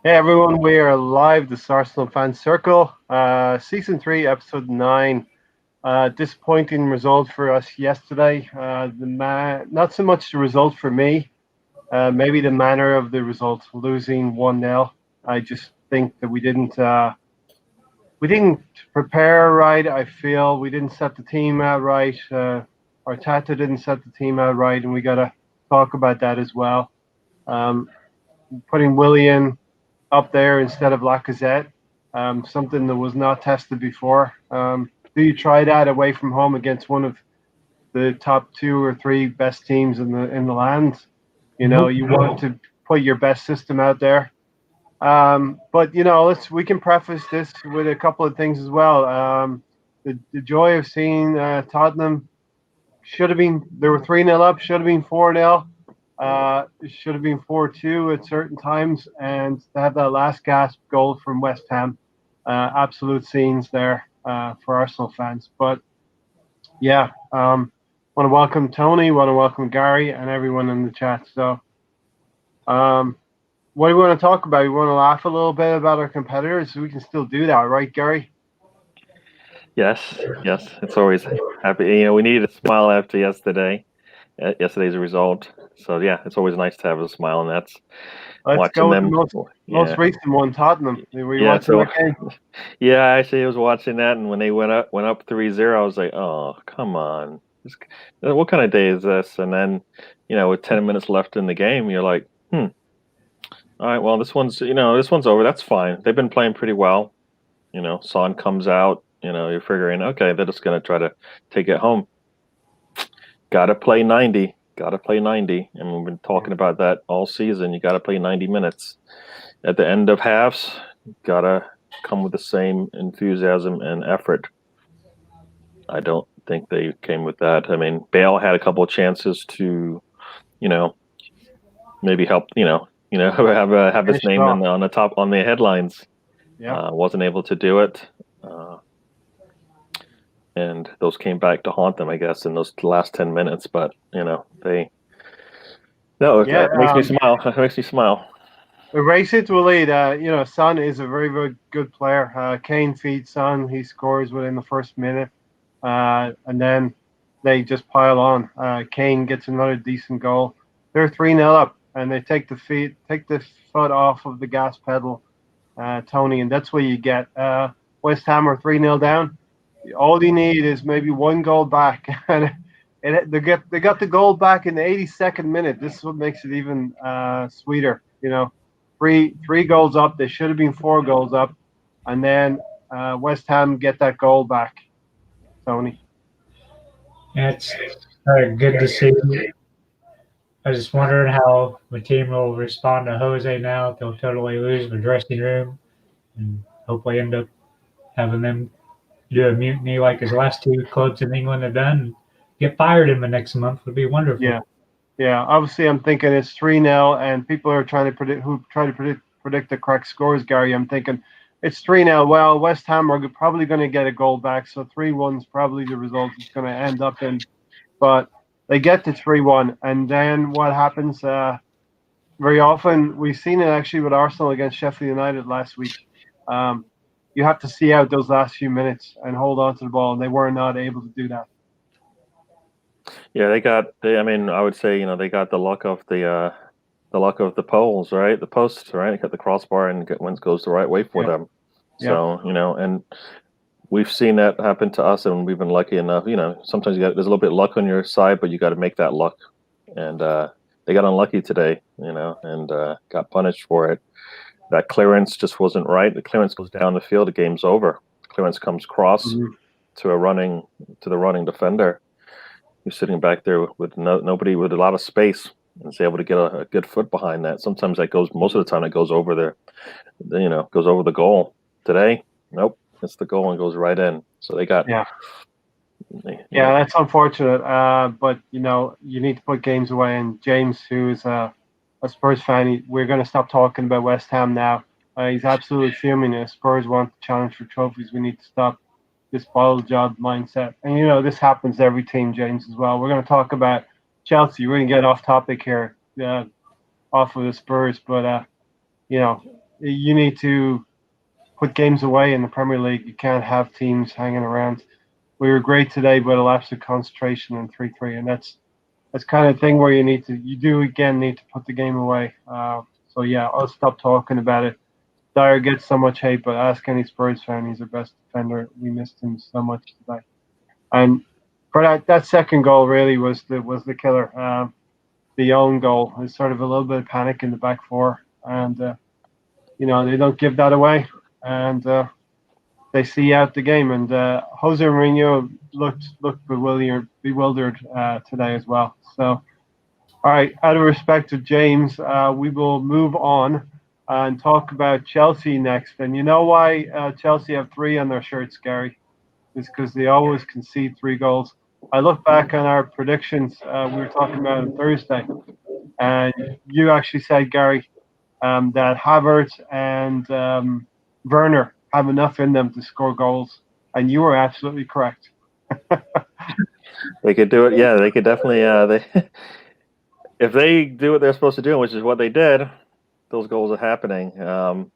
Hey everyone, we are live, the Arsenal Fan Circle, Season 3, Episode 9. Disappointing result for us yesterday. Not so much the result for me, maybe the manner of the result, losing 1-0. I just think that we didn't prepare right. I feel we didn't set the team out right. Arteta didn't set the team out right, and we got to talk about that as well. Um, Putting Willian up there instead of Lacazette, something that was not tested before. Do you try that away from home against one of the top two or three best teams in the land? You know, Nope. you want to put your best system out there. But we can preface this with a couple of things as well. The joy of seeing Tottenham should have been, they were 3-0 up, should have been 4-0. It should have been 4-2 at certain times, and to have that last gasp goal from West Ham, absolute scenes there for Arsenal fans. But yeah, want to welcome Tony, want to welcome Gary, and everyone in the chat. So, um, what do we want to talk about? We want to laugh a little bit about our competitors. We can still do that, right, Gary? Yes, yes. It's always happy. We needed a smile after yesterday's result. So yeah, it's always nice to have a smile, and that's Let's go watching with the them. most Yeah, recent one, Tottenham. Were you yeah. watching So that game? yeah, actually, I was watching that, and when they went up 3-0, I was like, oh, come on. What kind of day is this? And then, with 10 minutes left in the game, you're like, all right, well, this one's over. That's fine. They've been playing pretty well. Son comes out. You're figuring, okay, they're just gonna try to take it home. Gotta play 90. Gotta play 90. And we've been talking about that all season. You gotta play 90 minutes. At the end of halves, gotta come with the same enthusiasm and effort. I don't think they came with that. I mean, Bale had a couple of chances to, you know, maybe help, have his Finish it name off. on the top on the headlines. Yeah. Wasn't able to do it. And those came back to haunt them, I guess, in those last 10 minutes. But they no, Yeah. it makes me smile. It makes me smile. Race it will lead. Son is a very, very good player. Kane feeds Son. He scores within the first minute, and then they just pile on. Kane gets another decent goal. They're 3-0 up, and they take the foot off of the gas pedal, Tony, and that's what you get. West Ham are 3-0 down. All you need is maybe one goal back, and they got the goal back in the 82nd minute. This is what makes it even sweeter. Three goals up. They should have been 4 goals up, and then West Ham get that goal back. Tony. It's good to see. I just wondering how the team will respond to Jose now. If they'll totally lose the dressing room and hopefully end up having them do a mutiny like his last two clubs in England have done. And get fired in the next month would be wonderful. Yeah, yeah. Obviously, I'm thinking it's 3-0, and people are trying to predict the correct scores. Gary, I'm thinking it's 3-0. Well, West Ham are probably going to get a goal back, so 3-1 is probably the result it's going to end up in. But they get to 3-1, and then what happens? Very often, we've seen it actually with Arsenal against Sheffield United last week. You have to see out those last few minutes and hold on to the ball, and they were not able to do that. Yeah, I mean, I would say, they got the luck of the poles, right? The posts, right? They got the crossbar and it goes the right way for them. So, and we've seen that happen to us, and we've been lucky enough. Sometimes there's a little bit of luck on your side, but you got to make that luck. And they got unlucky today, and got punished for it. That clearance just wasn't right. The clearance goes down the field, the game's over. The clearance comes cross to the running defender, who's sitting back there with nobody, with a lot of space, and is able to get a good foot behind that. Sometimes most of the time it goes over goes over the goal. Today, nope, it's the goal and goes right in. So they got that's unfortunate. But you need to put games away. And James, who is a Spurs fan, we're going to stop talking about West Ham now. He's absolutely fuming. If Spurs want to challenge for trophies, we need to stop this bottle job mindset. And this happens to every team, James, as well. We're going to talk about Chelsea. We're going to get off topic here, off of the Spurs, but you need to put games away in the Premier League. You can't have teams hanging around. We were great today, but a lapse of concentration in 3-3, and that's kind of thing where you need to put the game away. So yeah, I'll stop talking about it. Dyer gets so much hate, but ask any Spurs fan, he's our best defender. We missed him so much today. And for that second goal really was the killer. The own goal is sort of a little bit of panic in the back four, and they don't give that away, and they see out the game. And Jose Mourinho looked bewildered today as well. So, all right, out of respect to James, we will move on and talk about Chelsea next. And you know why Chelsea have 3 on their shirts, Gary? It's because they always concede 3 goals. I look back on our predictions we were talking about on Thursday, and you actually said, Gary, that Havertz and Werner have enough in them to score goals, and you were absolutely correct. They could do it. Yeah, they could definitely. If they do what they're supposed to do, which is what they did, those goals are happening.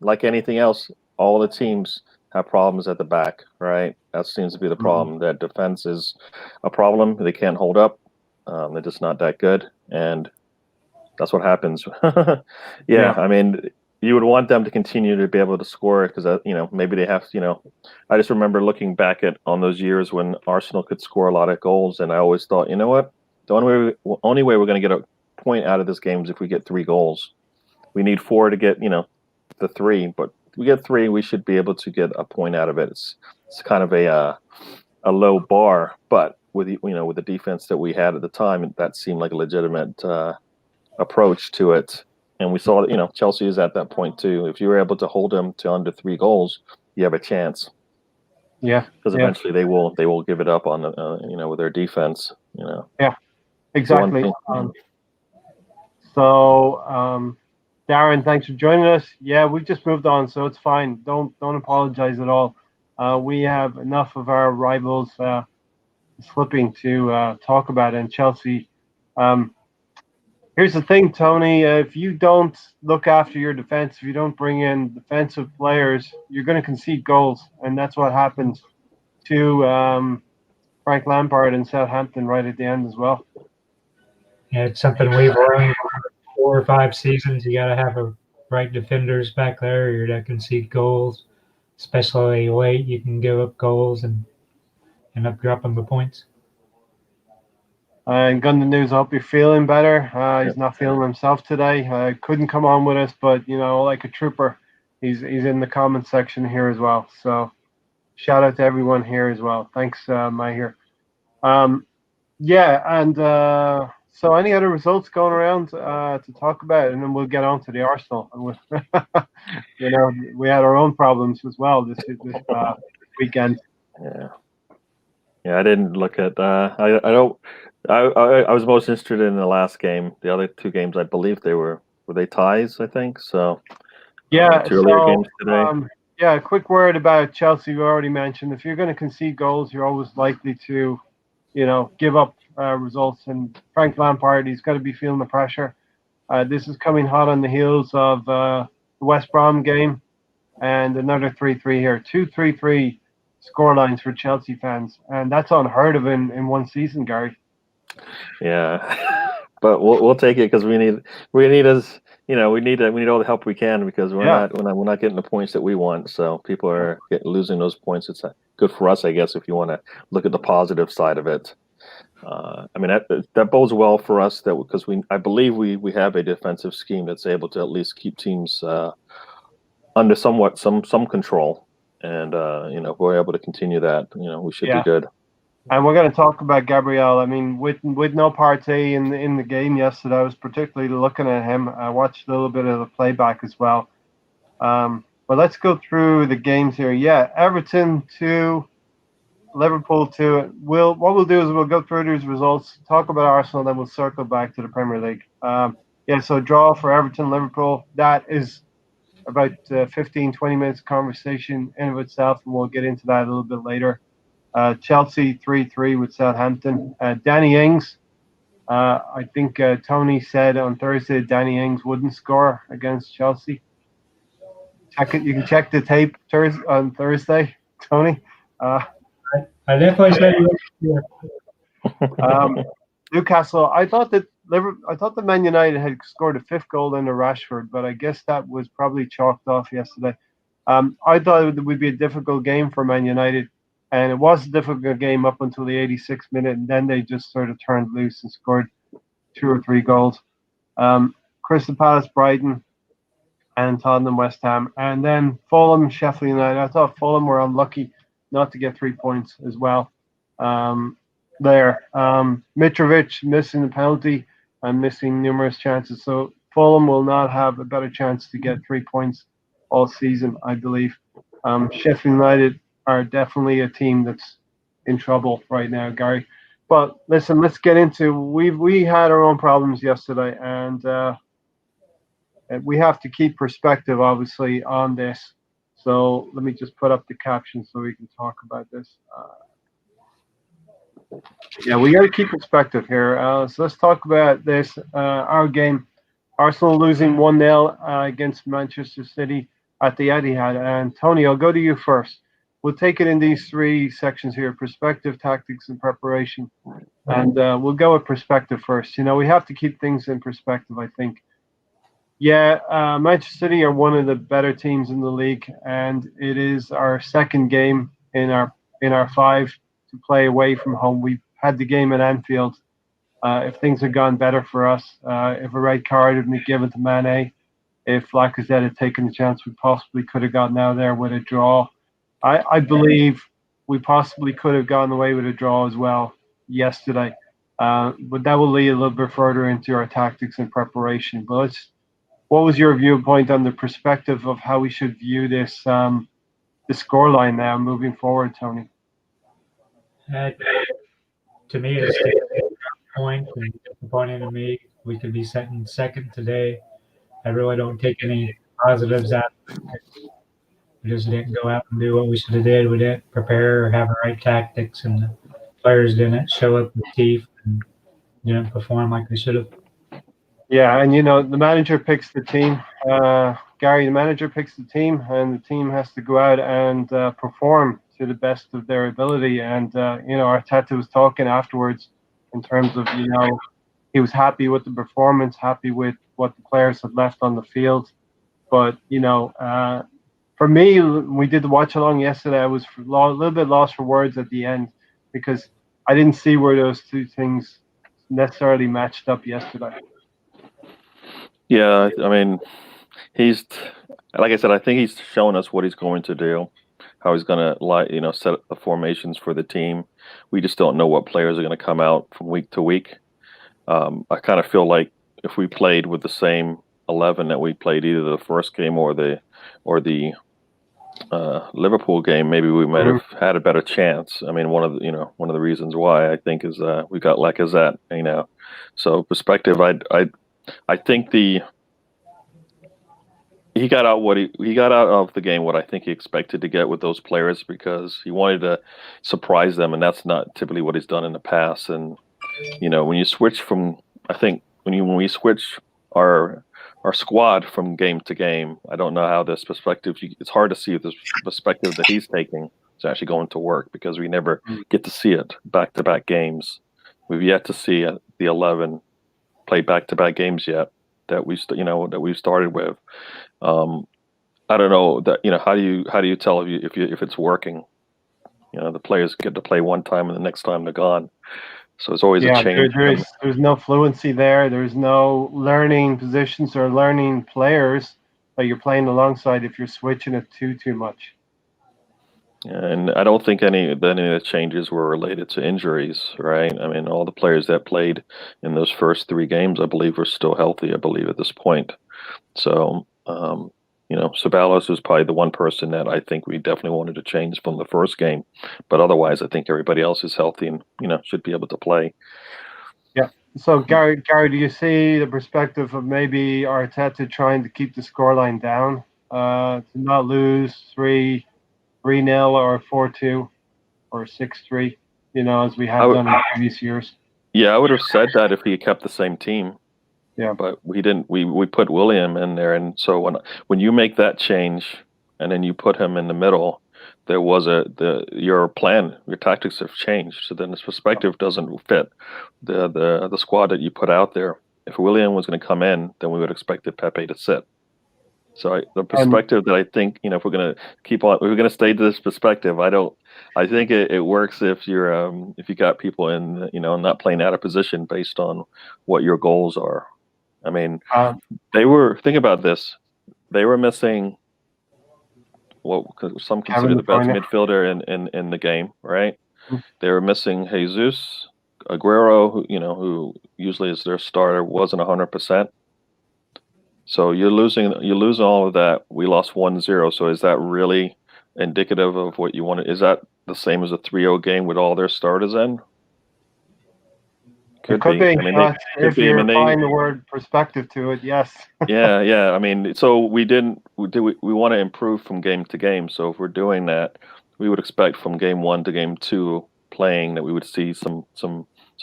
Like anything else, all the teams have problems at the back, right? That seems to be the problem. That defense is a problem. They can't hold up. They're just not that good, and that's what happens. Yeah, I mean, you would want them to continue to be able to score because maybe they have. I just remember looking back on those years when Arsenal could score a lot of goals, and I always thought, you know what, the only way we're going to get a point out of this game is if we get 3 goals. We need 4 to get the 3, but if we get 3, we should be able to get a point out of it. It's kind of a low bar, but with the defense that we had at the time, that seemed like a legitimate approach to it. And we saw that Chelsea is at that point too. If you were able to hold them to under 3 goals, you have a chance. Yeah, because eventually they will give it up on the with their defense. Yeah, exactly. Darren, thanks for joining us. Yeah, we've just moved on, so it's fine. Don't apologize at all. We have enough of our rivals slipping to talk about, and Chelsea. Here's the thing, Tony. If you don't look after your defense, if you don't bring in defensive players, you're going to concede goals, and that's what happened to Frank Lampard and Southampton right at the end as well. Yeah, it's something we've learned 4 or 5 seasons. You got to have a right defenders back there. You're going to concede goals, especially late. You can give up goals and end up dropping the points. And Gun the News, I hope you're feeling better. He's not feeling himself today. Couldn't come on with us, but like a trooper, he's in the comment section here as well. So shout out to everyone here as well. Thanks, Mahir. So any other results going around to talk about, and then we'll get on to the Arsenal. We had our own problems as well this weekend. Yeah, I didn't look at. I don't. I was most interested in the last game. The other 2 games, I believe were they ties, I think. So yeah, 2 earlier games today. A quick word about Chelsea. We already mentioned if you're going to concede goals, you're always likely to, give up results. And Frank Lampard, he's got to be feeling the pressure. This is coming hot on the heels of the West Brom game, and another 3-3 here. 2 3-3 scorelines for Chelsea fans, and that's unheard of in one season, Gary. Yeah, but we'll take it because we need all the help we can because we're not getting the points that we want. So people are losing those points. It's good for us, I guess, if you want to look at the positive side of it. I mean that bodes well for us because I believe we have a defensive scheme that's able to at least keep teams under somewhat some control, and if we're able to continue that, we should be good. And we're going to talk about Gabriel. I mean, with no Partey in the game yesterday, I was particularly looking at him. I watched a little bit of the playback as well. But let's go through the games here. Yeah, Everton 2, Liverpool 2. What we'll do is we'll go through these results, talk about Arsenal, then we'll circle back to the Premier League. So draw for Everton, Liverpool. That is about 15, 20 minutes conversation in of itself, and we'll get into that a little bit later. Chelsea 3-3 with Southampton. Danny Ings, I think Tony said on Thursday Danny Ings wouldn't score against Chelsea. check it. You can check the tape on Thursday, Tony. I definitely said Newcastle. I thought that Man United had scored a fifth goal under Rashford, but I guess that was probably chalked off yesterday. I thought it would be a difficult game for Man United, and it was a difficult game up until the 86th minute, and then they just sort of turned loose and scored 2 or 3 goals. Crystal Palace, Brighton, and Tottenham, West Ham, and then Fulham, Sheffield United. I thought Fulham were unlucky not to get 3 points as well. Mitrovic missing the penalty and missing numerous chances, so Fulham will not have a better chance to get 3 points all season, I believe. Sheffield United are definitely a team that's in trouble right now, Gary. But listen, let's get into. We had our own problems yesterday, and we have to keep perspective, obviously, on this. So let me just put up the caption so we can talk about this. We got to keep perspective here. So let's talk about this. Our game, Arsenal losing 1-0 against Manchester City at the Etihad. And Tony, I'll go to you first. We'll take it in these 3 sections here: perspective, tactics, and preparation. And we'll go with perspective first. We have to keep things in perspective, I think. Manchester City are one of the better teams in the league, and it is our second game in our 5 to play away from home. We had the game at Anfield. If things had gone better for us, if a red card had been given to Mane, if Lacazette had taken the chance, we possibly could have gotten out there with a draw. I believe we possibly could have gotten away with a draw as well yesterday. But that will lead a little bit further into our tactics and preparation. But what was your viewpoint on the perspective of how we should view this, the scoreline now moving forward, Tony? To me, it's a point and disappointing to me. We could be sitting second today. I really don't take any positives out of it. We just didn't go out and do what we should have did. We didn't prepare or have the right tactics, and the players didn't show up with teeth and didn't perform like they should have. Yeah, and the manager picks the team. Gary, the manager picks the team, and the team has to go out and perform to the best of their ability. And Arteta was talking afterwards in terms of he was happy with the performance, happy with what the players had left on the field. But for me, we did the watch along yesterday. I was a little bit lost for words at the end because I didn't see where those 2 things necessarily matched up yesterday. Yeah, I mean, he's, like I said, I think he's shown us what he's going to do, how he's going to set up the formations for the team. We just don't know what players are going to come out from week to week. I kind of feel like if we played with the same 11 that we played either the first game or the Liverpool game, maybe we might have had a better chance. I mean, one of the reasons why I think is we got Lacazette. So perspective, I think he got out of the game what I think he expected to get with those players because he wanted to surprise them, and that's not typically what he's done in the past. And when you switch from, I think when we switch our squad from game to game, I don't know how this perspective. It's hard to see if this perspective that he's taking is actually going to work because we never get to see it back-to-back games. We've yet to see the 11 play back-to-back games yet that we started with. I don't know that how do you tell if it's working? The players get to play one time and the next time they're gone. So it's always a change. There's no fluency there. There's no learning positions or learning players that you're playing alongside if you're switching it too much. And I don't think any of the changes were related to injuries, right? I mean, all the players that played in those first 3 games, I believe, are still healthy, I believe, at this point. So, Ceballos was probably the one person that I think we definitely wanted to change from the first game. But otherwise, I think everybody else is healthy and, should be able to play. Yeah. So, Gary, do you see the perspective of maybe Arteta trying to keep the scoreline down, to not lose 3-0 or 4-2 or 6-3, as we have done in previous years? Yeah, I would have said that if he kept the same team. Yeah. But we didn't. We put William in there, and so when you make that change, and then you put him in the middle, there was your plan, your tactics have changed. So then this perspective doesn't fit the squad that you put out there. If William was going to come in, then we would expect Pepe to sit. So the perspective that I think, if we're going to keep on, if we're going to stay to this perspective, I think it works if if you got people in, not playing out of position based on what your goals are. I mean, think about this. They were missing what some consider the best midfielder in the game, right? Mm-hmm. They were missing Jesus, Aguero, who usually is their starter, wasn't 100%. So you're losing all of that. We lost 1-0. So is that really indicative of what you want? Is that the same as a 3-0 game with all their starters in? Could be. I mean, if you're applying the word perspective to it, yes. yeah. I mean, so we want to improve from game to game. So if we're doing that, we would expect from game 1 to game 2 playing that we would see some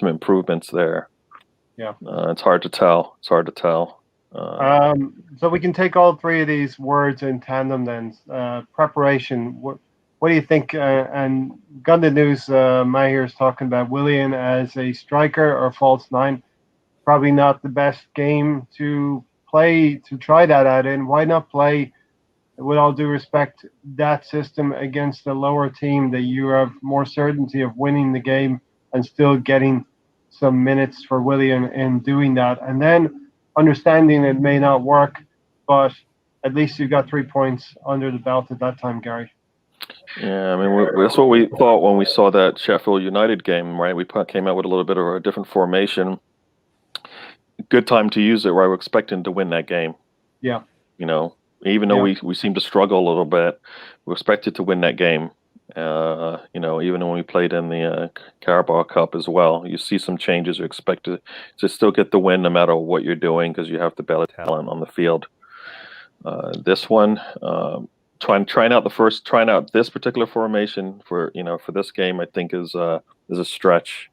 improvements there. Yeah. It's hard to tell. So we can take all three of these words in tandem then. Preparation. What do you think? And Gundam News, Mahir is talking about Willian as a striker or false nine. Probably not the best game to play, to try that out in. Why not play, with all due respect, that system against a lower team that you have more certainty of winning the game and still getting some minutes for Willian in doing that? And then understanding it may not work, but at least you got 3 points under the belt at that time, Gary. Yeah, I mean, that's what we thought when we saw that Sheffield United game, right? We came out with a little bit of a different formation. Good time to use it, right? We're expecting to win that game. Yeah. Even though we seem to struggle a little bit, we're expected to win that game. Even when we played in the Carabao Cup as well, you see some changes. You're expected to still get the win no matter what you're doing because you have the better talent on the field. This one, trying out this particular formation for this game, I think is a stretch.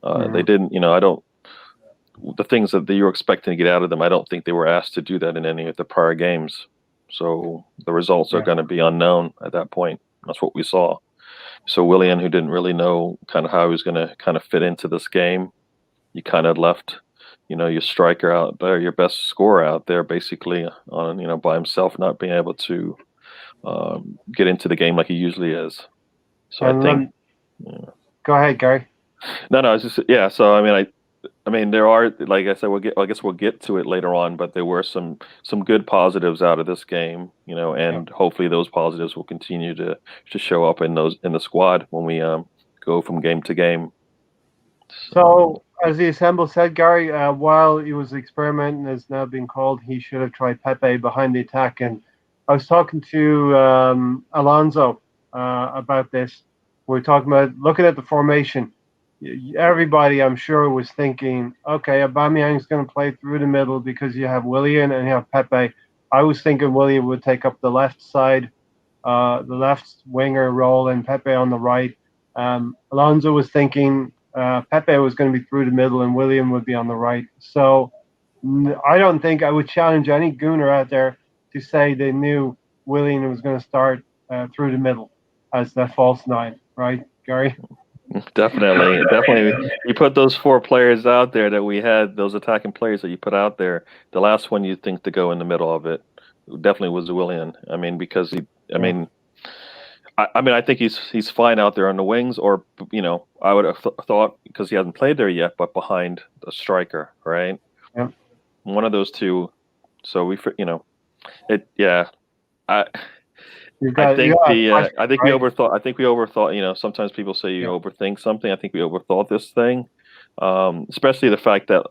They didn't, the things that you were expecting to get out of them, I don't think they were asked to do that in any of the prior games. So the results are going to be unknown at that point. That's what we saw. So Willian, who didn't really know kind of how he was going to kind of fit into this game, you kind of left, your striker out there, your best scorer out there, basically on, by himself, not being able to get into the game like he usually is. So I think. Go ahead, Gary. No, it's just So I mean, there are, like I said, I guess we'll get to it later on, but there were some good positives out of this game, and hopefully those positives will continue to show up in the squad when we go from game to game. So as the Assemble said, Gary, while he was experimenting, as now being called, he should have tried Pepe behind the attack. And I was talking to Alonso about this. We were talking about looking at the formation. Everybody, I'm sure, was thinking, okay, Aubameyang's going to play through the middle because you have Willian and you have Pepe. I was thinking Willian would take up the left side, the left winger role, and Pepe on the right. Alonso was thinking Pepe was going to be through the middle and Willian would be on the right. So I don't think I would challenge any gooner out there to say they knew Willian was going to start through the middle as that false nine, right, Gary? Definitely. You put those 4 players out there that we had, those attacking players that you put out there. The last one you'd think to go in the middle of it definitely was Willian. I mean, because I think he's fine out there on the wings, or I would have thought because he hasn't played there yet, but behind the striker, right? Yeah. One of those two. So we I think we overthought. I think we overthought. Sometimes people say you overthink something. I think we overthought this thing, especially the fact that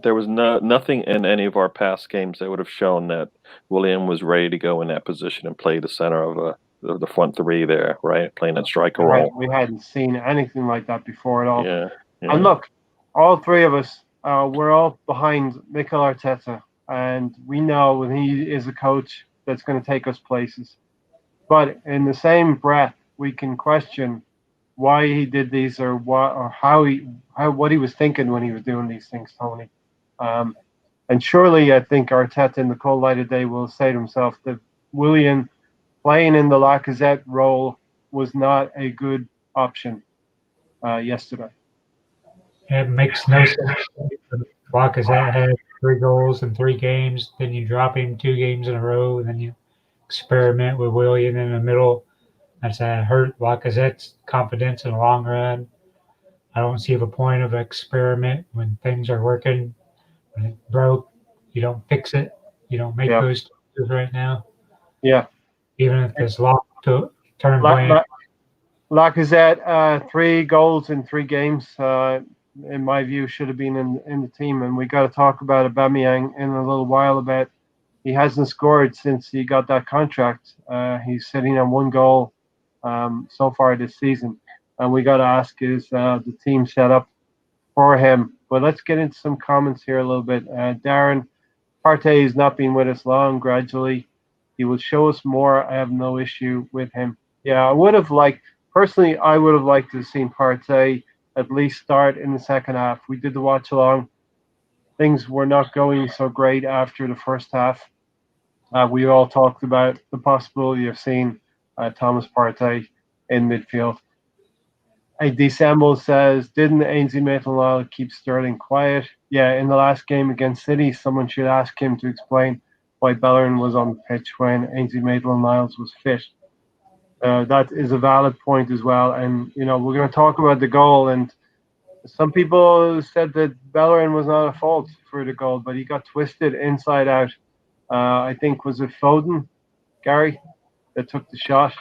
there was nothing in any of our past games that would have shown that Willian was ready to go in that position and play the center of the front three there, right? Playing that striker role. We hadn't seen anything like that before at all. Yeah. And look, all three of us, we're all behind Mikel Arteta, and we know when he is a coach that's going to take us places. But in the same breath, we can question why he did these or what he was thinking when he was doing these things, Tony. And surely, I think Arteta in the cold light of day will say to himself that Willian playing in the Lacazette role was not a good option yesterday. It makes no sense. Lacazette had 3 goals in 3 games. Then you drop him 2 games in a row, and then you experiment with Willian in the middle. That's hurt Lacazette's confidence in the long run. I don't see the point of experiment when things are working. When it broke, you don't fix it. You don't make those changes right now. Yeah. Even if it's long-term plan. Lacazette, 3 goals in 3 games, in my view, should have been in the team. And we got to talk about Aubameyang in a little while. About he hasn't scored since he got that contract. He's sitting on 1 goal so far this season. And we got to ask, is the team set up for him? But let's get into some comments here a little bit. Darren, Partey has not been with us long. Gradually, he will show us more. I have no issue with him. Yeah, I would have liked. Personally, I would have liked to have seen Partey at least start in the second half. We did the watch along. Things were not going so great after the first half. We all talked about the possibility of seeing Thomas Partey in midfield. December says, didn't Ainsley Maitland-Niles keep Sterling quiet? Yeah, in the last game against City, someone should ask him to explain why Bellerin was on the pitch when Ainsley Maitland-Niles was fit. That is a valid point as well. And, we're going to talk about the goal. And some people said that Bellerin was not at fault for the goal, but he got twisted inside out. I think, was it Foden, Gary, that took the shot?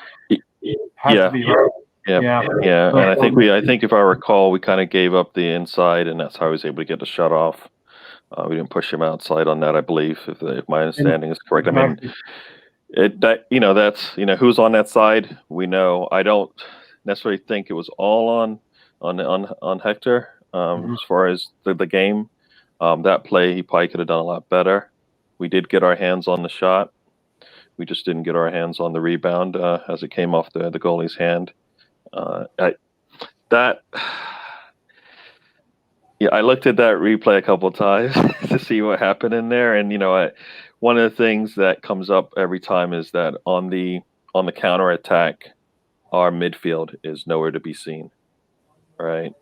Had to be right. Yeah. And I think if I recall, we kind of gave up the inside, and that's how he was able to get the shot off. We didn't push him outside on that, I believe, if my understanding is correct. I mean, that's who's on that side. We know. I don't necessarily think it was all on Hector as far as the game. That play, he probably could have done a lot better. We did get our hands on the shot. We just didn't get our hands on the rebound as it came off the goalie's hand. I looked at that replay a couple of times to see what happened in there, and one of the things that comes up every time is that on the counter attack, our midfield is nowhere to be seen. Right?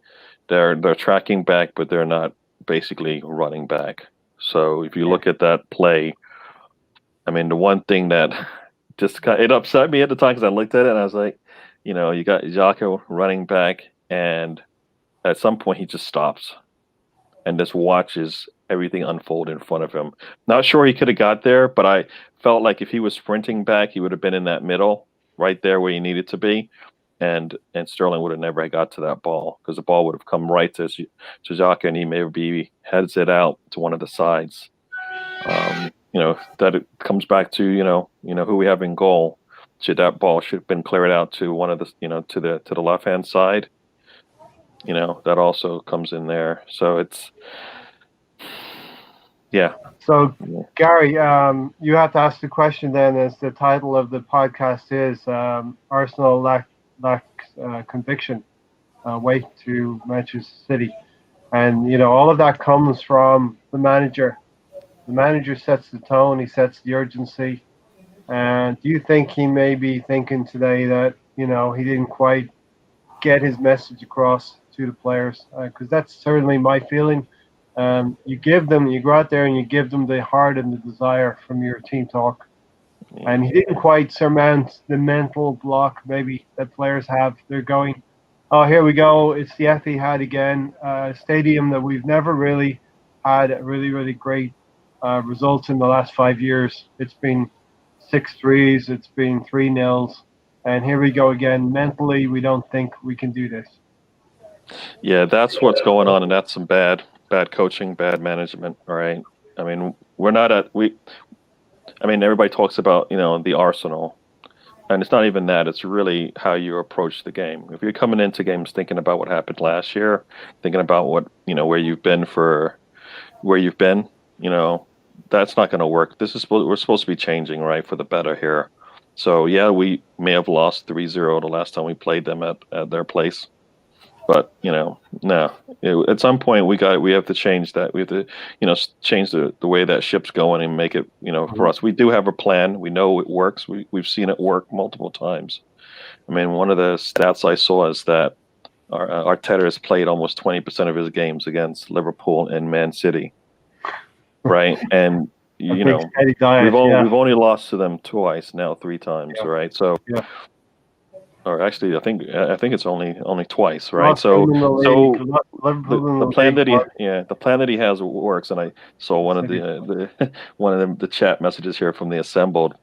They're tracking back, but they're not basically running back. So if you look at that play, I mean, the one thing that just it upset me at the time because I looked at it and I was like, you got Xhaka running back, and at some point he just stops and just watches everything unfold in front of him. Not sure he could have got there, but I felt like if he was sprinting back, he would have been in that middle, right there where he needed to be, and Sterling would have never got to that ball because the ball would have come right to Xhaka, and he maybe heads it out to one of the sides. That it comes back to who we have in goal. That ball should have been cleared out to one of the to the left hand side. That also comes in there. So it's So Gary, you have to ask the question then, as the title of the podcast is Arsenal lacks conviction, way to Manchester City, and all of that comes from the manager. The manager sets the tone. He sets the urgency. And do you think he may be thinking today that he didn't quite get his message across to the players? Because that's certainly my feeling. You go out there and you give them the heart and the desire from your team talk. And he didn't quite surmount the mental block maybe that players have. They're going, oh, here we go. It's the Etihad again, a stadium that we've never really had a really, really great results in the last 5 years. It's been 6-3s, it's been 3-0s, and here we go again. Mentally, we don't think we can do this. Yeah, that's what's going on, and that's some bad coaching, bad management. All right. I mean, everybody talks about the Arsenal, and it's not even that. It's really how you approach the game. If you're coming into games thinking about what happened last year, thinking about what where you've been, that's not going to work. We're supposed to be changing, right, for the better here. So yeah, we may have lost 3-0 the last time we played them at their place. But no. At some point we have to change that. We have to change the way that ship's going and make it for us. We do have a plan. We know it works. We've seen it work multiple times. I mean, one of the stats I saw is that Arteta has played almost 20% of his games against Liverpool and Man City, right? And we've only lost to them twice now, 3 times, right? So. Yeah. Or actually, I think it's only twice, right? The plan that he has works, and I saw one of the chat messages here from the assembled,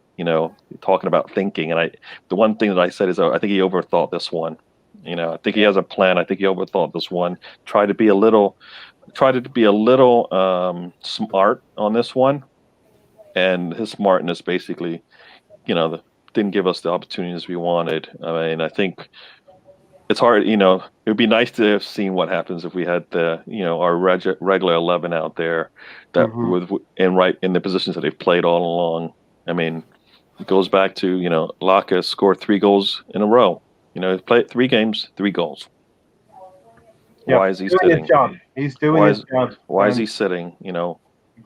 talking about thinking, and the one thing that I said is I think he overthought this one. I think he has a plan. I think he overthought this one. Tried to be a little smart on this one, and his smartness basically, didn't give us the opportunities we wanted. I mean, I think it's hard. It would be nice to have seen what happens if we had our regular 11 out there that right in the positions that they've played all along. I mean, it goes back to Laka scored 3 goals in a row. He's played 3 games, 3 goals. Yeah, why is he sitting? He's doing his job. Why is he sitting?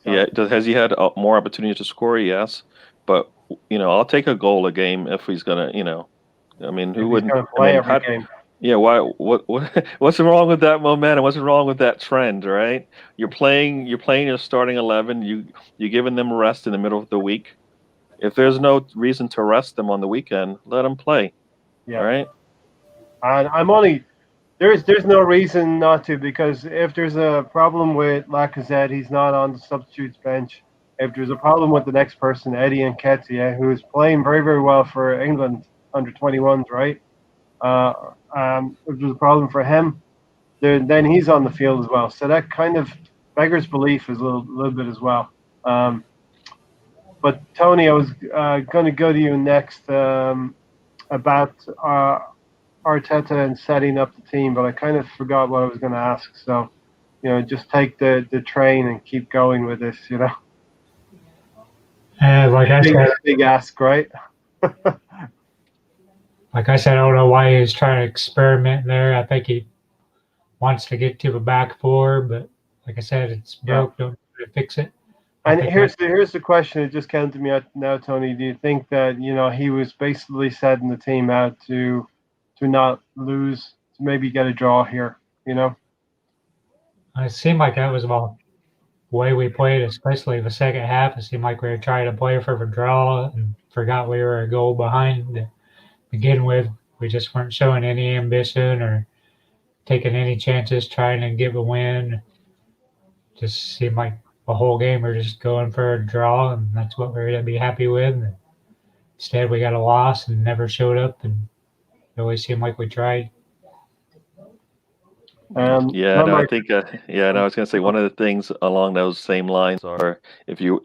Exactly. Has he had more opportunities to score? Yes, but I'll take a goal a game if he's gonna. I mean, who wouldn't play every game? Yeah. Why? What's wrong with that momentum? What's wrong with that trend? Right? You're playing your starting 11. You're giving them a rest in the middle of the week. If there's no reason to rest them on the weekend, let them play. Yeah. Right. And there's no reason not to, because if there's a problem with Lacazette, he's not on the substitutes bench. If there's a problem with the next person, Eddie Nketiah, who is playing very, very well for England under 21s, right? If there's a problem for him, then he's on the field as well. So that kind of beggars belief is a little bit as well. But Tony, I was going to go to you next about Arteta and setting up the team, but I kind of forgot what I was going to ask. So, just take the train and keep going with this, Like I said, big ask, right? Like I said, I don't know why he was trying to experiment there. I think he wants to get to the back 4, but like I said, it's broke. Don't try to fix it. And here's the question that just came to me now, Tony. Do you think that he was basically setting the team out to not lose, to maybe get a draw here? It seemed like that was the way we played, especially the second half. It seemed like we were trying to play for the draw and forgot we were a goal behind to begin with. We just weren't showing any ambition or taking any chances trying to get a win. Just seemed like the whole game we're just going for a draw, and that's what we're going to be happy with. And instead, we got a loss and never showed up, and it always seemed like we tried. I think I was going to say one of the things along those same lines are, if you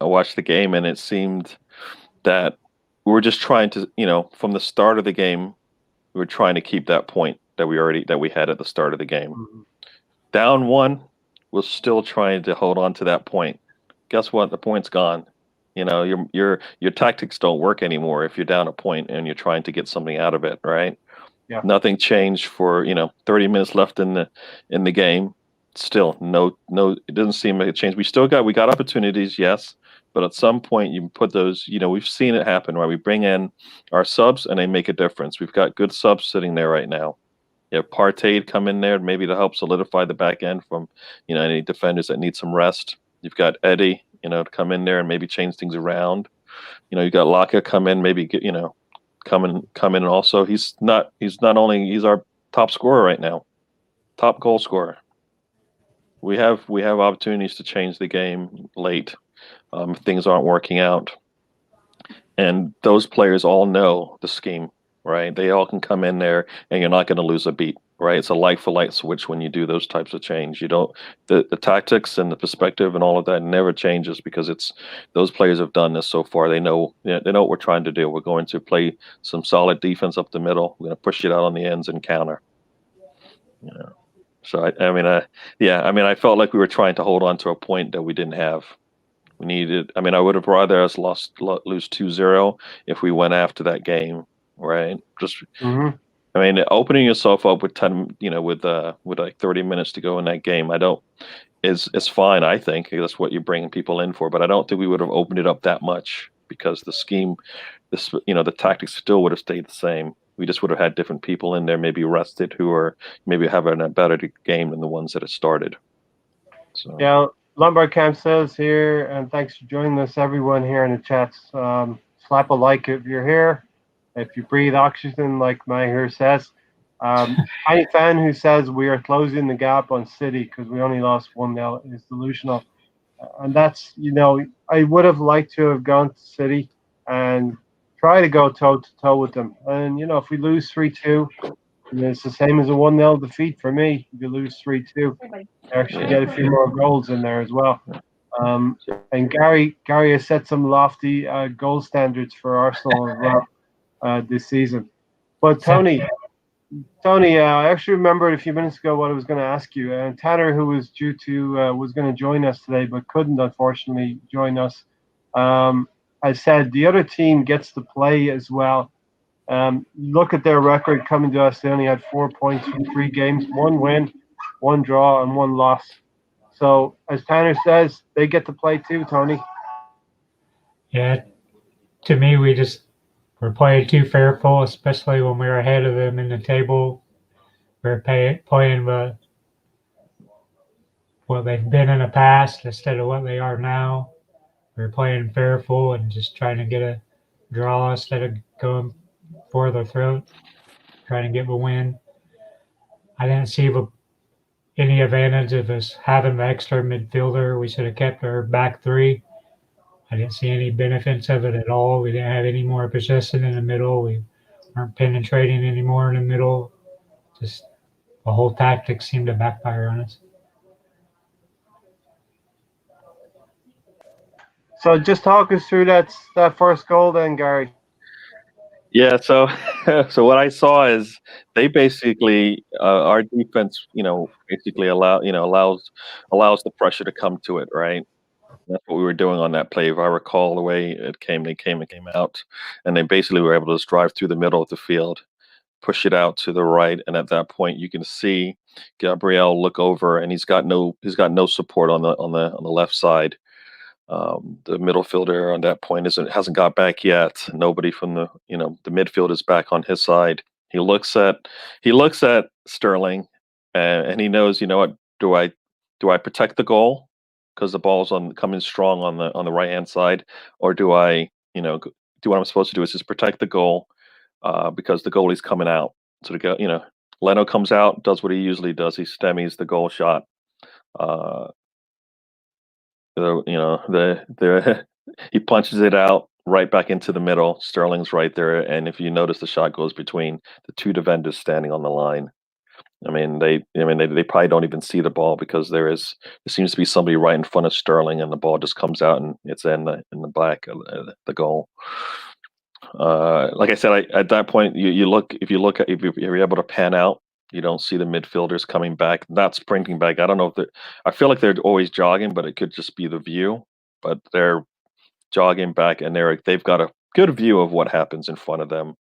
watched the game, and it seemed that we were just trying to, from the start of the game, we were trying to keep that point that we had at the start of the game. Mm-hmm. Down 1, we're still trying to hold on to that point. Guess what? The point's gone. Your tactics don't work anymore if you're down a point and you're trying to get something out of it, right? Yeah. Nothing changed for 30 minutes left in the game. Still, no, it doesn't seem like it changed. We got opportunities, yes, but at some point you put those. We've seen it happen, right? We bring in our subs and they make a difference. We've got good subs sitting there right now. You have Partey come in there maybe to help solidify the back end from any defenders that need some rest. You've got Eddie, to come in there and maybe change things around. You got Laka come in, maybe get come in also. He's our top scorer right now, top goal scorer. We have opportunities to change the game late if things aren't working out, and those players all know the scheme, right? They all can come in there, and you're not going to lose a beat, right? It's a like for like switch when you do those types of change. You don't the tactics and the perspective and all of that never changes, because those players have done this so far. They know what we're trying to do. We're going to play some solid defense up the middle. We're going to push it out on the ends and counter. So I felt like we were trying to hold on to a point that we didn't have. We needed. I would have rather us lose 2-0 if we went after that game, right? Just I mean, opening yourself up with 10, with like 30 minutes to go in that game, is fine. I think that's what you're bringing people in for, but I don't think we would have opened it up that much because the scheme, the tactics still would have stayed the same. We just would have had different people in there, maybe rested, who are maybe having a better game than the ones that had started. So Yeah, Lombard Camp says here, and thanks for joining us, everyone here in the chats. Slap a like if you're here. If you breathe oxygen, like Maher says. Any fan who says we are closing the gap on City because we only lost 1-0 is delusional. And that's, I would have liked to have gone to City and try to go toe to toe with them. And, if we lose 3-2, it's the same as a 1-0 defeat for me. If you lose 3-2, actually get a few more goals in there as well. And Gary has set some lofty goal standards for Arsenal as well this season. But Tony, I actually remembered a few minutes ago what I was going to ask you. Tanner, who was due to was going to join us today but couldn't unfortunately join us, I said the other team gets to play as well. Look at their record coming to us. They only had 4 points from 3 games, 1 win, 1 draw, and 1 loss. So, as Tanner says, they get to play too, Tony. Yeah, to me, we're playing too fearful, especially when we were ahead of them in the table. We're playing what they've been in the past instead of what they are now. We're playing fearful and just trying to get a draw instead of going for the throat, trying to get a win. I didn't see any advantage of us having the extra midfielder. We should have kept our back three. I didn't see any benefits of it at all. We didn't have any more possession in the middle. We weren't penetrating anymore in the middle. Just the whole tactic seemed to backfire on us. So, just talk us through that first goal, then, Gary. yeah, so what I saw is they basically our defense, basically allows the pressure to come to it, right? That's what we were doing on that play. If I recall the way it came out, and they basically were able to just drive through the middle of the field, push it out to the right, and at that point you can see Gabriel look over, and he's got no support on the left side. The middle fielder on that point hasn't got back yet. Nobody from the midfield is back on his side. He looks at Sterling, and he knows, what, do I protect the goal because the ball's coming strong on the right hand side, or do I do what I'm supposed to do is just protect the goal because the goalie's coming out. So Leno comes out, does what he usually does. He stemmies the goal shot. He punches it out right back into the middle. Sterling's right there, and if you notice, the shot goes between the 2 defenders standing on the line. I mean, they probably don't even see the ball because there seems to be somebody right in front of Sterling, and the ball just comes out and it's in the back of the goal. Like I said, at that point, if you're able to pan out, you don't see the midfielders coming back, not sprinting back. I don't know if I feel like they're always jogging, but it could just be the view. But they're jogging back, and they've got a good view of what happens in front of them.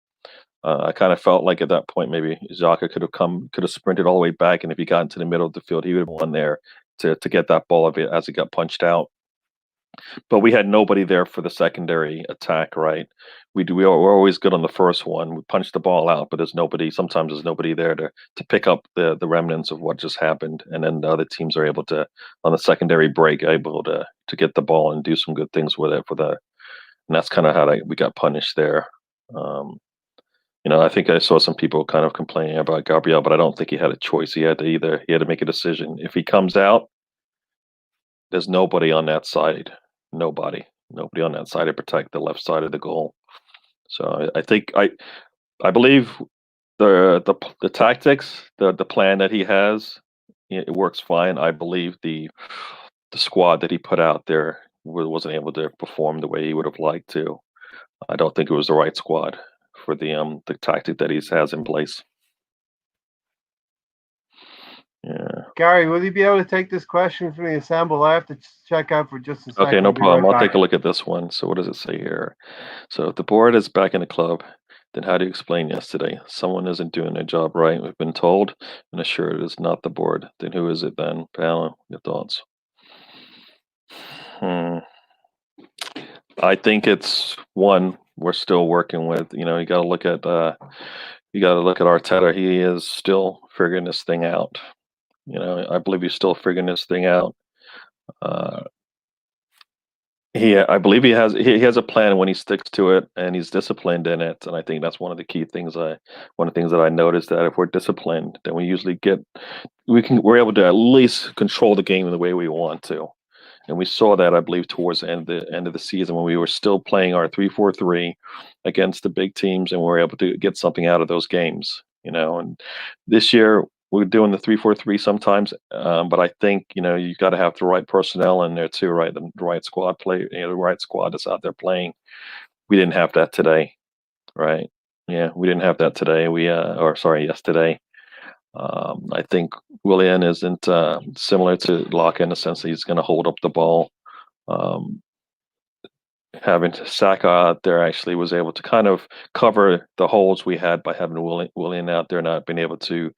I kind of felt like at that point maybe Xhaka could have sprinted all the way back, and if he got into the middle of the field, he would have won there to get that ball of it as it got punched out. But we had nobody there for the secondary attack, right? We're always good on the first one. We punch the ball out, but sometimes there's nobody there to pick up the remnants of what just happened. And then the other teams are able to, on the secondary break, to get the ball and do some good things with it and that's kind of how we got punished there. I think I saw some people kind of complaining about Gabriel, but I don't think he had a choice. He had to make a decision. If he comes out, there's nobody on that side. Nobody on that side to protect the left side of the goal. So I think I believe the tactics, the plan that he has, it works fine. I believe the squad that he put out there wasn't able to perform the way he would have liked to. I don't think it was the right squad for the tactic that he has in place. Yeah. Gary, will you be able to take this question from the assemble? I have to check out for just a second. Okay, no problem. I'll take a look at this one. So what does it say here? So if the board is back in the club, Then how do you explain yesterday? Someone isn't doing their job right. We've been told and assured it is not the board. Then who is it then? Panel, your thoughts? I think it's one we're still working with. You know, you got to look at Arteta. He is still figuring this thing out. You know, I believe he's still figuring this thing out. I believe he has a plan when he sticks to it and he's disciplined in it. And I think that's one of the key things one of the things that I noticed, that if we're disciplined, then we usually we're able to at least control the game in the way we want to. And we saw that, I believe, towards the end of the season when we were still playing our 3-4-3 against the big teams, and we were able to get something out of those games. You know, and this year we're doing the 3-4-3 sometimes, but I think you got to have the right personnel in there too, right? The right squad the right squad that's out there playing. We didn't have that today, right? Yeah, we didn't have that today. Yesterday. I think Willian isn't similar to Locke in the sense that he's going to hold up the ball. Having Saka out there actually was able to kind of cover the holes we had by having Willian out there, not being able to,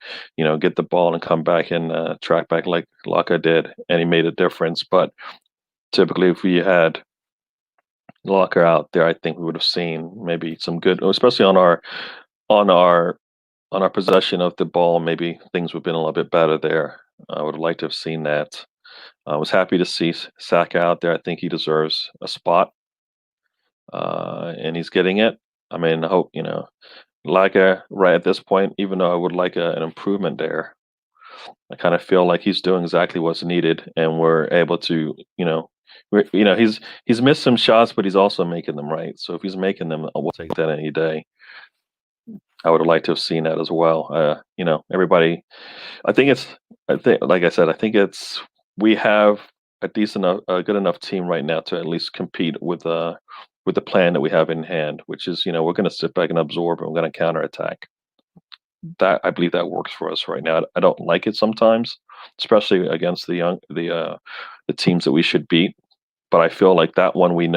get the ball and come back and track back like Locke did, and he made a difference. But typically, if we had Locker out there, I think we would have seen maybe some good, especially on our possession of the ball. Maybe things would have been a little bit better there. I would have liked to have seen that. I was happy to see Saka out there. I think he deserves a spot, and he's getting it. I mean, I hope Laga right at this point. Even though I would like an improvement there, I kind of feel like he's doing exactly what's needed, and we're able to, he's missed some shots, but he's also making them right. So if he's making them, we'll take that any day. I would have liked to have seen that as well. Everybody. I think, like I said, I think we have a good enough team right now to at least compete with the plan that we have in hand, which is, we're going to sit back and absorb, and we're going to counterattack. That I believe that works for us right now. I don't like it sometimes, especially against the teams that we should beat. But I feel like that one we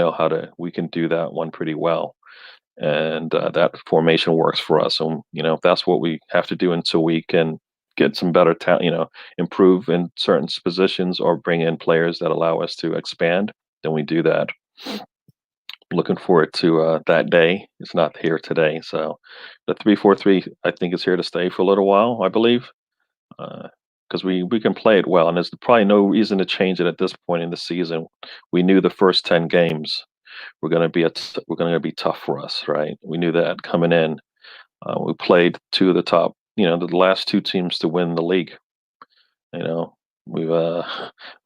can do that one pretty well, and that formation works for us. And if that's what we have to do until we can get some better talent, improve in certain positions or bring in players that allow us to expand, then we do that. Looking forward to that day. It's not here today, so the 3-4-3 I think is here to stay for a little while. I believe because we can play it well, and there's probably no reason to change it at this point in the season. We knew the first 10 games were going to be tough for us, right? We knew that coming in. We played two of the top, the last two teams to win the league. We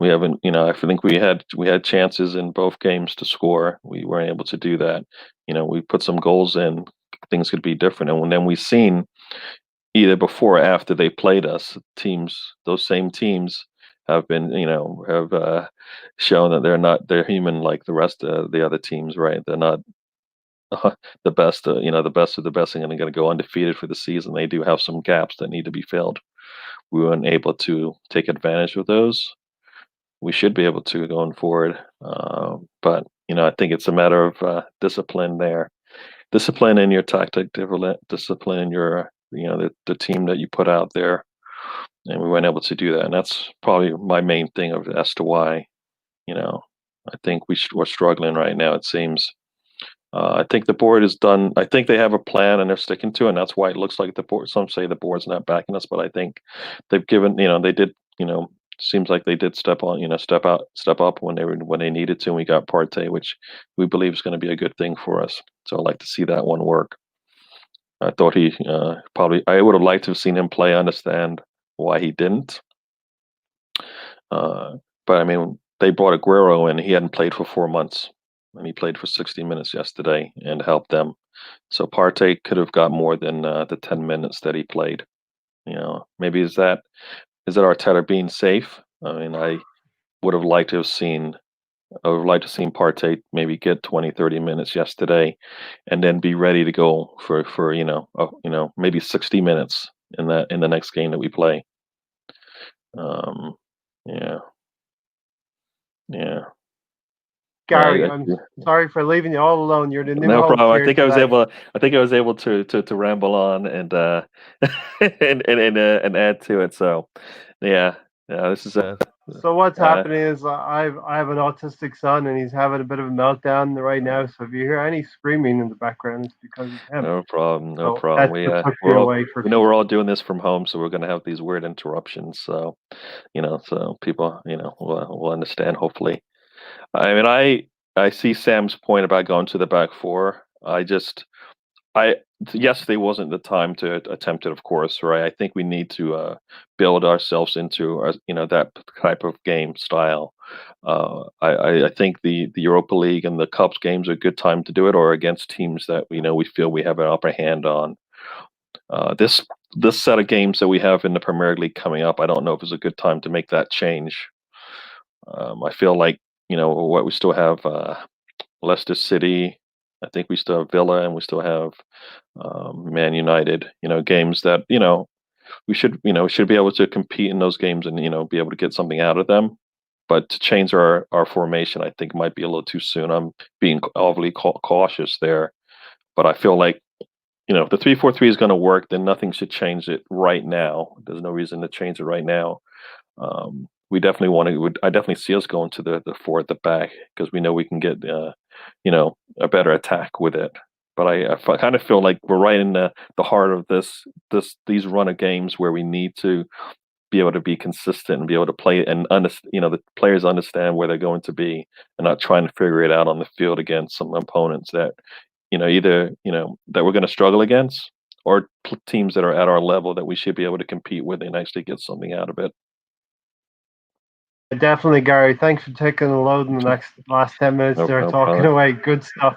haven't, I think we had chances in both games to score. We weren't able to do that. We put some goals in, things could be different. And then we've seen either before or after they played us, those same teams have been, shown that they're human like the rest of the other teams, right? They're not the best, the best of the best, and going to go undefeated for the season. They do have some gaps that need to be filled. We weren't able to take advantage of those. We should be able to going forward. But, I think it's a matter of discipline there. Discipline in your tactic, discipline in your, the team that you put out there. And we weren't able to do that. And that's probably my main thing as to why, I think we're struggling right now, it seems. I think the board is done. I think they have a plan and they're sticking to it, and that's why it looks like the board. Some say the board's not backing us, but I think they've given. They did. Seems like they did step up when they needed to. And we got Partey, which we believe is going to be a good thing for us. So I'd like to see that one work. I thought he I would have liked to have seen him play. I understand why he didn't. But I mean, they brought Aguero in. He hadn't played for 4 months. And he played for 60 minutes yesterday and helped them. So Partey could have got more than the 10 minutes that he played. Maybe is that Arteta being safe? I mean, I would have liked to have seen Partey maybe get 20, 30 minutes yesterday, and then be ready to go for maybe 60 minutes in the next game that we play. Yeah. Gary, I'm sorry for leaving you all alone. You're the new No host problem. here tonight. I think I was able to ramble on and and add to it. So, yeah, this is a So what's happening is I have an autistic son and he's having a bit of a meltdown right now. So if you hear any screaming in the background, it's because of him. no problem. No So problem. that took me away for. We know we're all doing this from home, so we're going to have these weird interruptions. So, so people, will understand. Hopefully, I mean, I see Sam's point about going to the back four. Yesterday wasn't the time to attempt it, of course, right? I think we need to build ourselves into that type of game style. I think the Europa League and the Cups games are a good time to do it, or against teams that we feel we have an upper hand on. This set of games that we have in the Premier League coming up, I don't know if it's a good time to make that change. I feel like what we still have Leicester City. I think we still have Villa, and we still have Man United. Games that we should be able to compete in those games and be able to get something out of them. But to change our formation, I think might be a little too soon. I'm being overly cautious there, but I feel like if the 3-4-3 is going to work, then nothing should change it right now. There's no reason to change it right now. We definitely I definitely see us going to the four at the back because we know we can get a better attack with it. But I kind of feel like we're right in the heart of these run of games where we need to be able to be consistent and be able to play and the players understand where they're going to be and not trying to figure it out on the field against some opponents that either that we're going to struggle against or teams that are at our level that we should be able to compete with and actually get something out of it. Definitely, Gary. Thanks for taking the load in the last 10 minutes there, talking away. Good stuff.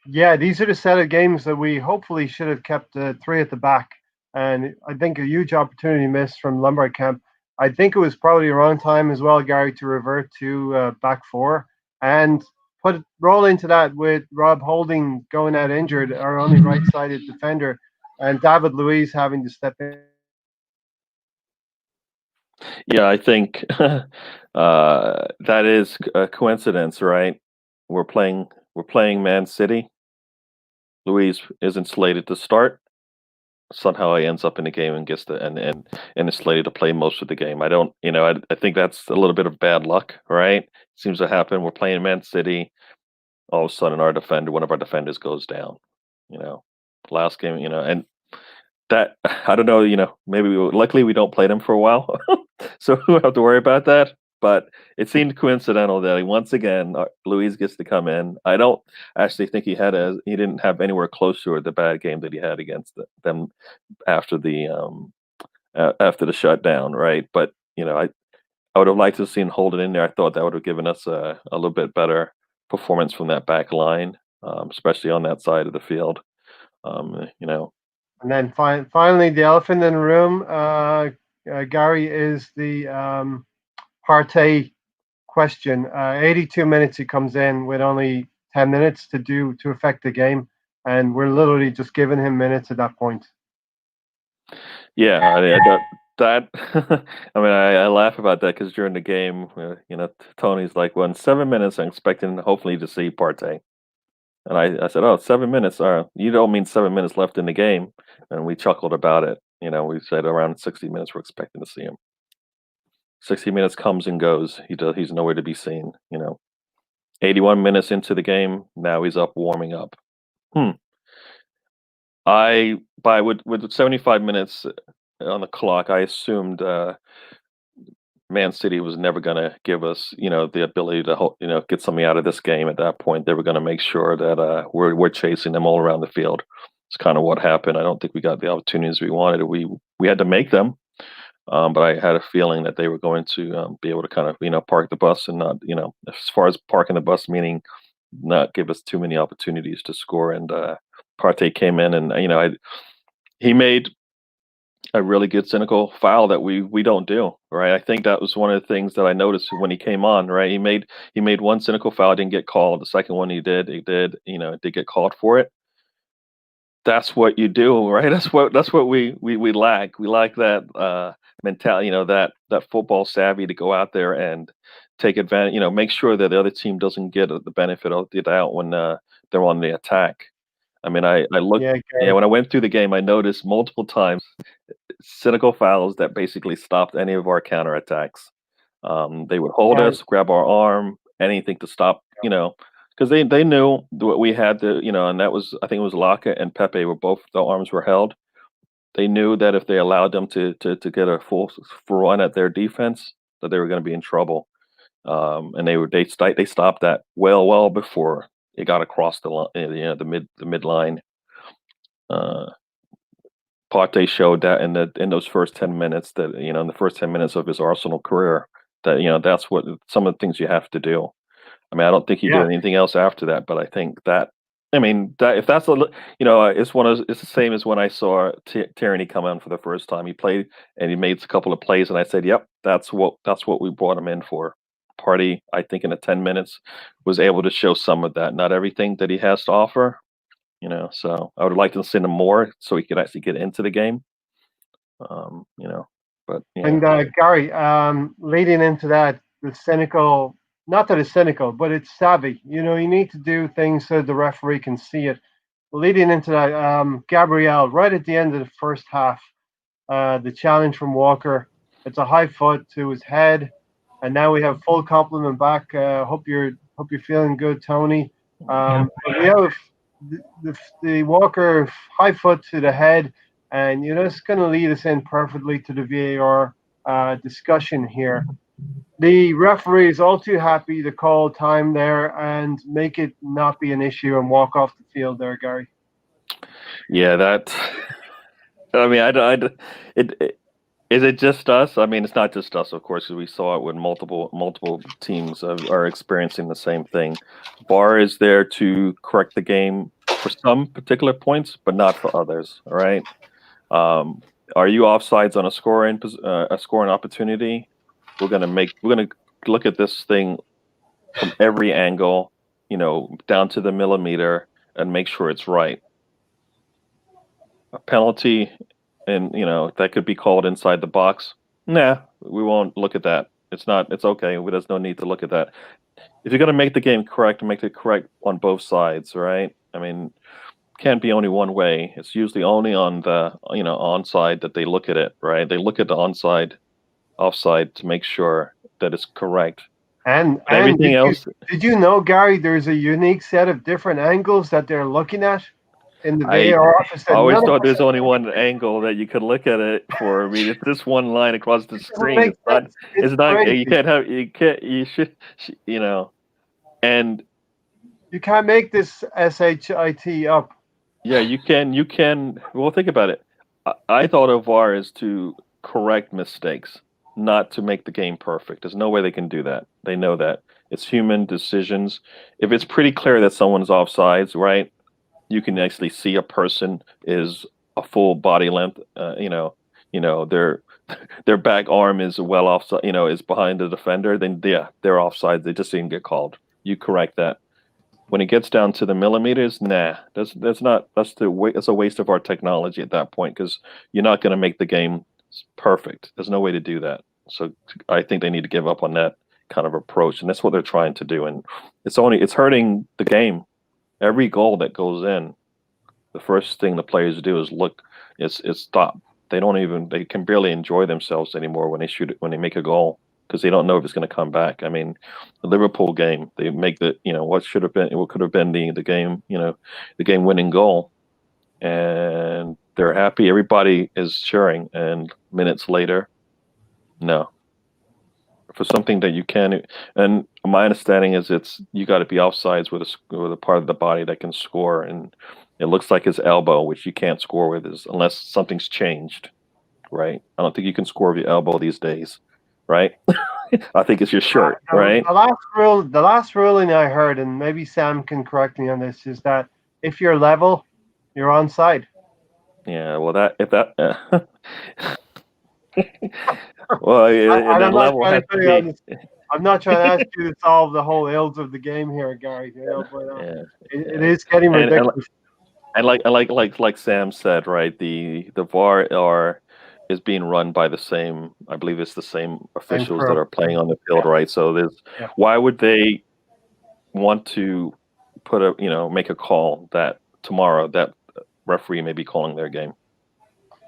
Yeah, these are the set of games that we hopefully should have kept three at the back. And I think a huge opportunity missed from Lombard Camp. I think it was probably the wrong time as well, Gary, to revert to back four and roll into that with Rob Holding going out injured, our only right-sided defender, and David Luiz having to step in. Yeah, I think that is a coincidence, right? We're playing Man City. Luiz isn't slated to start. Somehow he ends up in the game and gets and is slated to play most of the game. I think that's a little bit of bad luck, right? Seems to happen. We're playing Man City. All of a sudden, one of our defenders goes down. Last game, and that I don't know. Maybe luckily we don't play them for a while, so we don't have to worry about that. But it seemed coincidental that once again Luiz gets to come in. I don't actually think he didn't have anywhere close to the bad game that he had against them after the shutdown, right? But I would have liked to have seen Holden in there. I thought that would have given us a little bit better performance from that back line, especially on that side of the field. And then finally, the elephant in the room, Gary, is the Partey question. 82 minutes he comes in with only 10 minutes to affect the game, and we're literally just giving him minutes at that point. Yeah, that I mean, I laugh about that because during the game, Tony's like, well, in 7 minutes, I'm expecting hopefully to see Partey. And I said, oh, 7 minutes. You don't mean 7 minutes left in the game. And we chuckled about it. We said around 60 minutes we're expecting to see him. 60 minutes comes and goes. He's nowhere to be seen. 81 minutes into the game, now he's up warming up. With 75 minutes on the clock, I assumed Man City was never going to give us, the ability to, get something out of this game. At that point, they were going to make sure that we're chasing them all around the field. It's kind of what happened. I don't think we got the opportunities we wanted. We had to make them, but I had a feeling that they were going to be able to kind of, park the bus and not, as far as parking the bus, meaning not give us too many opportunities to score. And Partey came in, and he made a really good cynical foul that we don't do, right? I think that was one of the things that I noticed when he came on, right? He made one cynical foul, didn't get called. The second one he did get called for it. That's what you do, right? That's what we lack. We lack that mentality, that football savvy to go out there and take advantage. Make sure that the other team doesn't get the benefit of the doubt when they're on the attack. I mean, I looked. Yeah, Yeah, Gary. when I went through the game, I noticed multiple times cynical fouls that basically stopped any of our counterattacks. They would hold Yeah, us, grab our arm, anything to stop, because they knew what we had to, and that was, I think it was Laka and Pepe were both, the arms were held. They knew that if they allowed them to get a full run at their defense, that they were going to be in trouble. And they stopped that well before it got across the line, the midline. Partey showed that in those first 10 minutes, that in the first 10 minutes of his Arsenal career, that that's what some of the things you have to do. I mean, I don't think he did anything else after that, but I think that, I mean, that if that's it's the same as when I saw Tierney come in for the first time. He played and he made a couple of plays, and I said, "Yep, that's what we brought him in for." Partey, I think, in the 10 minutes, was able to show some of that. Not everything that he has to offer, So I would like to see him more, so he could actually get into the game. But yeah. And Gary, leading into that, the cynical, not that it's cynical, but it's savvy. You need to do things so the referee can see it. Leading into that, Gabriel, right at the end of the first half, the challenge from Walker, it's a high foot to his head, and now we have full complement back. Hope you're feeling good, Tony. But we have the Walker high foot to the head. And it's going to lead us in perfectly to the VAR discussion here. The referee is all too happy to call time there and make it not be an issue and walk off the field there, Gary. Yeah, that. I mean, is it just us? I mean, it's not just us, of course, because we saw it when multiple teams are experiencing the same thing. VAR is there to correct the game for some particular points, but not for others. All right. Are you offsides on a scoring opportunity? We're gonna look at this thing from every angle, down to the millimeter, and make sure it's right. A penalty, and that could be called inside the box. Nah, we won't look at that. It's okay. There's no need to look at that. If you're gonna make the game correct, make it correct on both sides, right? I mean, can't be only one way. It's usually only on the onside that they look at it, right? They look at the offside to make sure that it's correct. And everything else. Did you know, Gary? There's a unique set of different angles that they're looking at in the VAR office. I always thought there's only one angle that you could look at it for. I mean, it's this one line across the screen. It's not. Crazy. You can't have. You can't. You should. And you can't make this shit up. Yeah, you can. Well, think about it. I thought of VAR is to correct mistakes, not to make the game perfect. There's no way they can do that. They know that. It's human decisions. If it's pretty clear that someone's offsides, right, you can actually see a person is a full body length, their back arm is well off, is behind the defender, then yeah, they're offsides. They just didn't get called. You correct that. When it gets down to the millimeters, nah, that's a waste of our technology at that point, because you're not going to make the game perfect. There's no way to do that. So I think they need to give up on that kind of approach, and that's what they're trying to do. And it's hurting the game. Every goal that goes in, the first thing the players do is stop. They can barely enjoy themselves anymore when they make a goal, because they don't know if it's going to come back. I mean, the Liverpool game, they make what could have been the game, the game-winning goal, and they're happy. Everybody is cheering, and minutes later, no. For something that you can, and my understanding is you got to be offsides with a part of the body that can score, and it looks like his elbow, which you can't score with, unless something's changed, right? I don't think you can score with your elbow these days. Right? I think it's your shirt, right? The last ruling I heard, and maybe Sam can correct me on this, is that if you're level, you're onside. Yeah, well, well, level has to be. I'm not trying to ask you to solve the whole ills of the game here, Gary. But it is getting ridiculous. And like Sam said, right? The VAR is being run by the same. I believe it's the same officials crew. that are playing on the field, right? So why would they want to make a call that tomorrow that referee may be calling their game?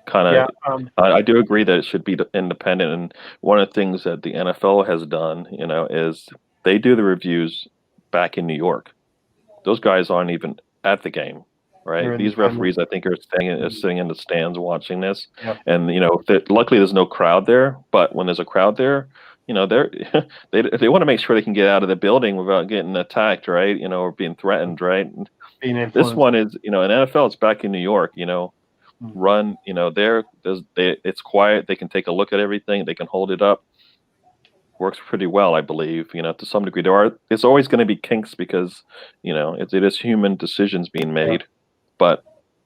I do agree that it should be independent, and one of the things that the NFL has done, is they do the reviews back in New York. Those guys aren't even at the game, right? These referees, I think, are sitting in the stands watching this, and luckily there's no crowd there. But when there's a crowd there, they want to make sure they can get out of the building without getting attacked, right? Or being threatened, right? This one is, in NFL, it's back in New York, run, it's quiet. They can take a look at everything. They can hold it up. Works pretty well, I believe. To some degree, it's always going to be kinks because, it is human decisions being made, but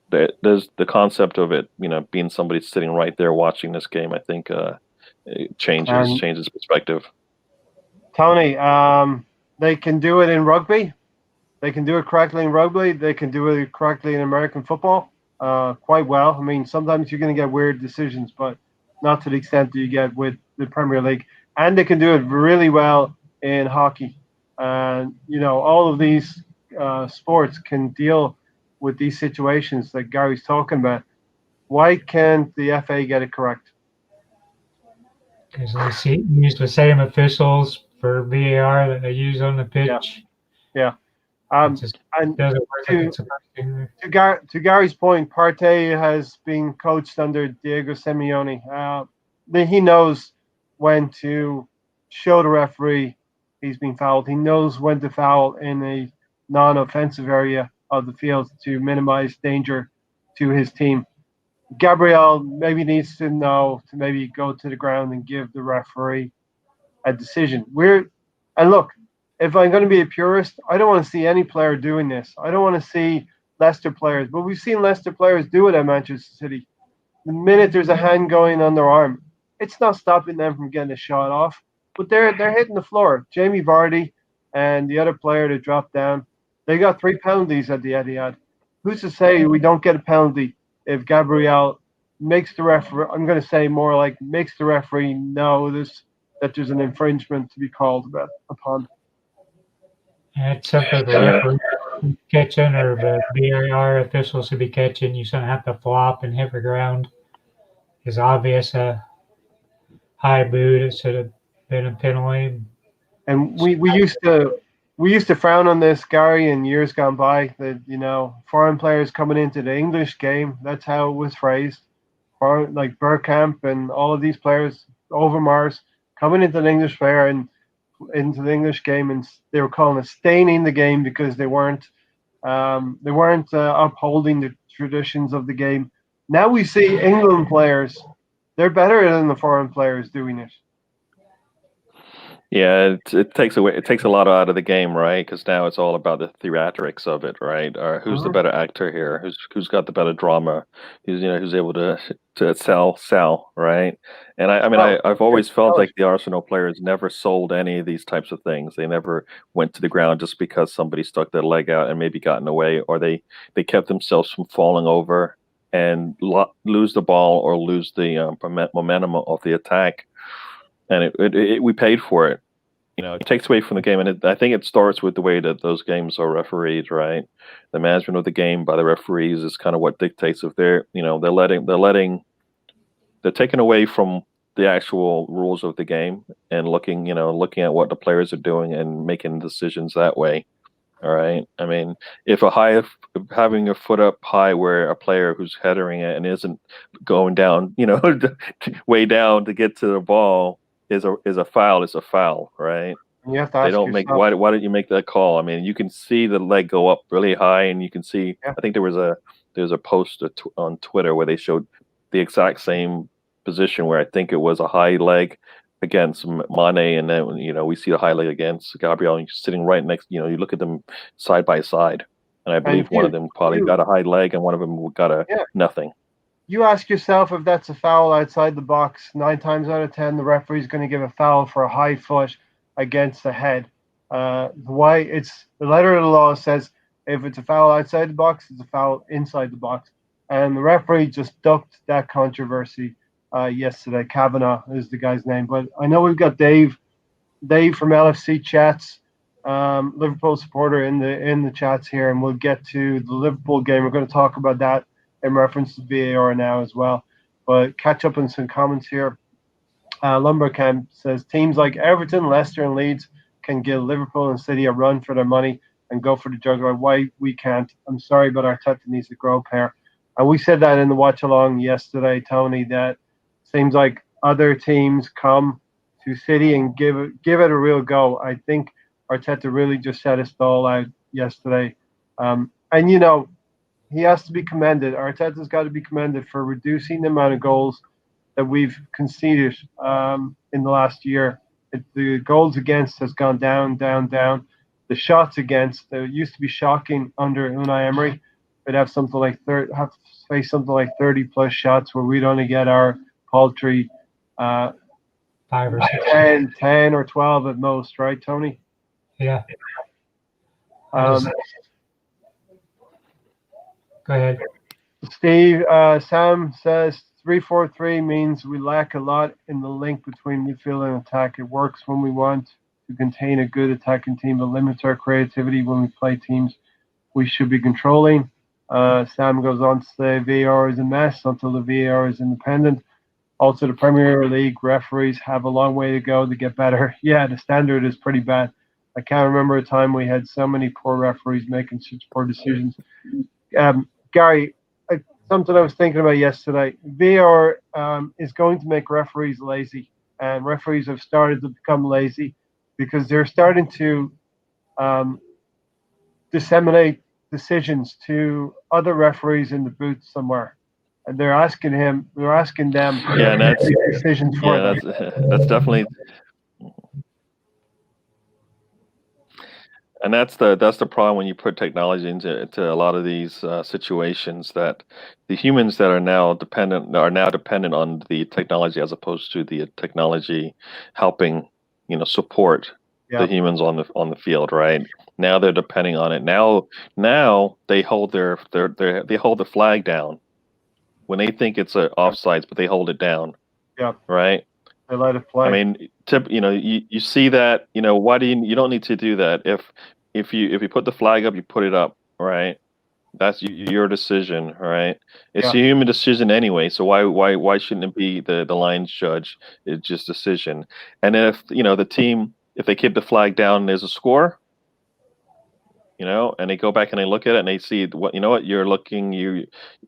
there's the concept of it, being somebody sitting right there watching this game. I think it changes perspective. Tony, they can do it in rugby. They can do it correctly in rugby. They can do it correctly in American football. Quite well. I mean, sometimes you're going to get weird decisions, but not to the extent that you get with the Premier League. And they can do it really well in hockey. And, all of these sports can deal with these situations that Gary's talking about. Why can't the FA get it correct? Because they use the same officials for VAR that they use on the pitch. Yeah. And doesn't work like it's supposed to. To Gary's point, Partey has been coached under Diego Simeone. He knows when to show the referee he's been fouled. He knows when to foul in a non-offensive area of the field to minimize danger to his team. Gabriel maybe needs to know to maybe go to the ground and give the referee a decision. And look, if I'm going to be a purist, I don't want to see any player doing this. I don't want to see Leicester players, but we've seen Leicester players do it at Manchester City. The minute there's a hand going on their arm, it's not stopping them from getting a shot off, but they're hitting the floor. Jamie Vardy and the other player that dropped down, they got 3 penalties at the Etihad. Who's to say we don't get a penalty if Gabriel makes the referee? I'm going to say more like makes the referee know that there's an infringement to be called upon. It's something the referee catching or the VAR officials should be catching. You shouldn't have to flop and hit the ground. It's obvious a high boot. It should have been a penalty. And we used to frown on this, Gary, in years gone by. That foreign players coming into the English game. That's how it was phrased. Like Bergkamp and all of these players, Overmars, coming into the English player and into the English game, and they were calling it staining the game because they weren't upholding the traditions of the game. Now we see England players; they're better than the foreign players doing it. Yeah, it takes a lot out of the game, right? Because now it's all about the theatrics of it, right? Or who's the better actor here? Who's got the better drama? Who's able to sell, right? And I've always felt like the Arsenal players never sold any of these types of things. They never went to the ground just because somebody stuck their leg out and maybe got in the way, or they kept themselves from falling over and lose the ball or lose the momentum of the attack. And we paid for it. It takes away from the game, and I think it starts with the way that those games are refereed, right? The management of the game by the referees is kind of what dictates if they're taking away from the actual rules of the game and looking at what the players are doing and making decisions that way. All right. I mean, if having your foot up high where a player who's headering it and isn't going down, way down to get to the ball is a foul. It's a foul, right? You have to ask yourself, why didn't you make that call? I mean, you can see the leg go up really high, and you can see. Yeah. I think there was a post on Twitter where they showed the exact same position where I think it was a high leg against Mane, and then we see the high leg against Gabriel, and you're sitting right next. You look at them side by side, and I believe one of them probably got a high leg, and one of them got a nothing. You ask yourself if that's a foul outside the box. 9 times out of 10, the referee's going to give a foul for a high foot against the head. Why? It's the letter of the law says if it's a foul outside the box, it's a foul inside the box. And the referee just ducked that controversy yesterday. Kavanagh is the guy's name, but I know we've got Dave from LFC Chats, Liverpool supporter in the chats here, and we'll get to the Liverpool game. We're going to talk about that in reference to VAR now as well. But catch up on some comments here. Lumbercamp says teams like Everton, Leicester, and Leeds can give Liverpool and City a run for their money and go for the jugular. Why we can't? I'm sorry, but Arteta needs to grow a pair. And we said that in the watch along yesterday, Tony. That seems like other teams come to City and give it a real go. I think Arteta really just set his stall out yesterday, and he has to be commended. Arteta's got to be commended for reducing the amount of goals that we've conceded in the last year. The goals against has gone down, down, down. The shots against, they used to be shocking under Unai Emery. We'd have something like 30 plus shots where we'd only get our paltry 5 or 6. 10 or 12 at most, right, Tony? Yeah. Go ahead. Steve, Sam says 3-4-3 means we lack a lot in the link between midfield and attack. It works when we want to contain a good attacking team, but limits our creativity when we play teams we should be controlling. Sam goes on to say VAR is a mess until the VAR is independent. Also, the Premier League referees have a long way to go to get better. Yeah, the standard is pretty bad. I can't remember a time we had so many poor referees making such poor decisions. Gary, something I was thinking about yesterday. VAR is going to make referees lazy, and referees have started to become lazy because they're starting to disseminate decisions to other referees in the booth somewhere, and they're asking them Yeah, and that's decisions for them. That's definitely. And that's the problem when you put technology into a lot of these situations, that the humans that are now dependent on the technology as opposed to the technology helping support the humans on the field. Right now they're depending on it. Now they hold they hold the flag down when they think it's a offsides, but they hold it down. Yeah. Right. They let it play. I mean, you see that, why do you don't need to do that? If you put the flag up, you put it up, right? That's your decision, right? It's a human decision anyway, so why shouldn't it be the line's judge? It's just decision. And if the team, if they keep the flag down and there's a score, and they go back and they look at it and they see what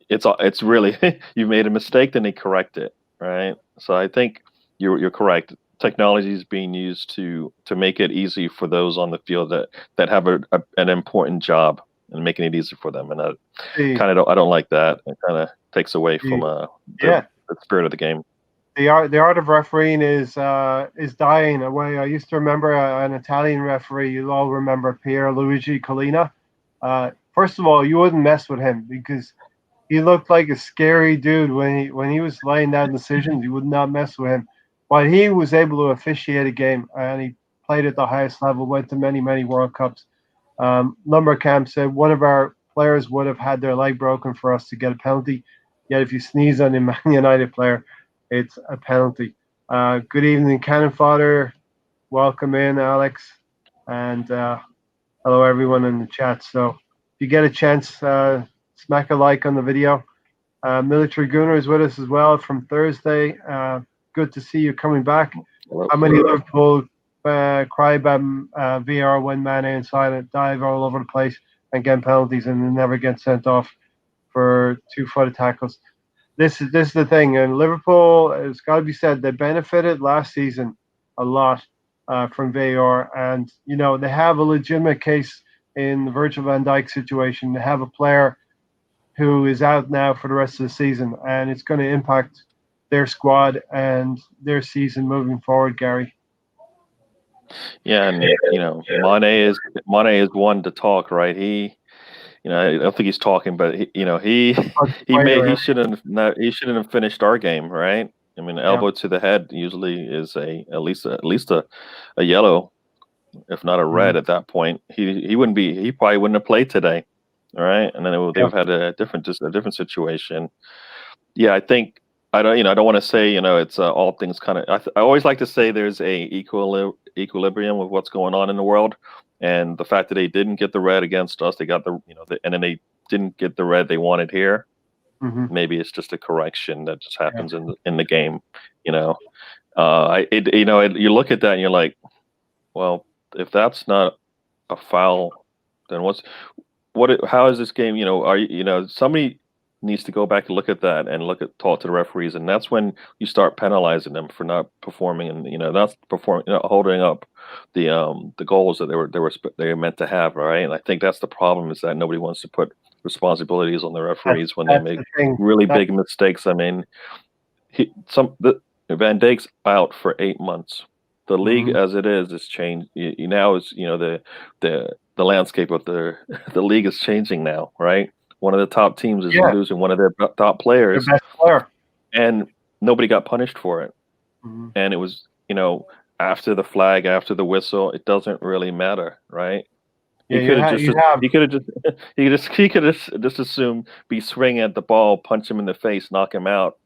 it's really you've made a mistake, then they correct it, right? So I think you're correct. Technology is being used to make it easy for those on the field that have an important job, and making it easy for them. And I don't like that. It kind of takes away from the spirit of the game. The art of refereeing is dying away. I used to remember an Italian referee. You'll all remember Pierluigi Collina. First of all, you wouldn't mess with him because he looked like a scary dude when he was laying down decisions. You would not mess with him. But he was able to officiate a game, and he played at the highest level, went to many, many World Cups. Lumbercamp said one of our players would have had their leg broken for us to get a penalty. Yet if you sneeze on a Man United player, it's a penalty. Good evening, Cannon Fodder. Welcome in, Alex. And hello, everyone in the chat. So if you get a chance, smack a like on the video. Military Gunner is with us as well from Thursday. Good to see you coming back. How many Liverpool cry about VAR when Mane and Silent dive all over the place and get penalties and then never get sent off for 2-footed tackles? This is the thing, and Liverpool, it's got to be said, they benefited last season a lot from VAR, and they have a legitimate case in the Virgil van Dijk situation. They have a player who is out now for the rest of the season, and it's going to impact their squad and their season moving forward, Gary. Yeah, and Mane is one to talk, right? He, I don't think he's talking, but he shouldn't have finished our game, right? I mean, elbow to the head usually is at least a yellow, if not a red at that point. He probably wouldn't have played today, all right? And then they would have had a different situation. Yeah, I think I don't want to say, it's all things kind of. I always like to say there's a equilibrium with what's going on in the world, and the fact that they didn't get the red against us, they got and then they didn't get the red they wanted here. Mm-hmm. Maybe it's just a correction that just happens in the game. You look at that and you're like, well, if that's not a foul, then how is this game? Somebody needs to go back and look at that and talk to the referees, and that's when you start penalizing them for not performing and not performing, holding up the goals that they were meant to have, right? And I think that's the problem, is that nobody wants to put responsibilities on the referees when they make really big mistakes. I mean, Van Dijk's out for 8 months. The league as it is changed. Now is the landscape of the league is changing now, right? One of the top teams is losing one of their top players, their best player, and nobody got punished for it. Mm-hmm. And it was, after the flag, after the whistle, it doesn't really matter, right? Yeah, he could have just assumed be swinging at the ball, punch him in the face, knock him out.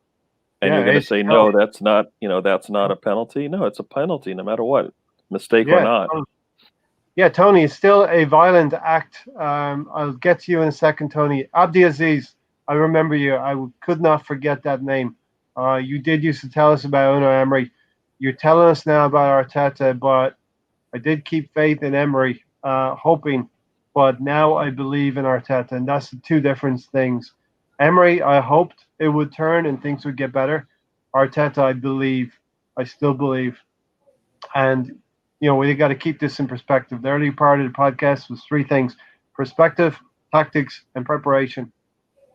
And you're going to say, no, that's not a penalty. No, it's a penalty no matter what, mistake or not. Yeah, Tony, it's still a violent act. I'll get to you in a second, Tony. Abdiaziz, I remember you. I could not forget that name. You did used to tell us about Unai Emery. You're telling us now about Arteta, but I did keep faith in Emery, hoping. But now I believe in Arteta, and that's the two different things. Emery, I hoped it would turn and things would get better. Arteta, I still believe. And we got to keep this in perspective. The early part of the podcast was three things: perspective, tactics, and preparation.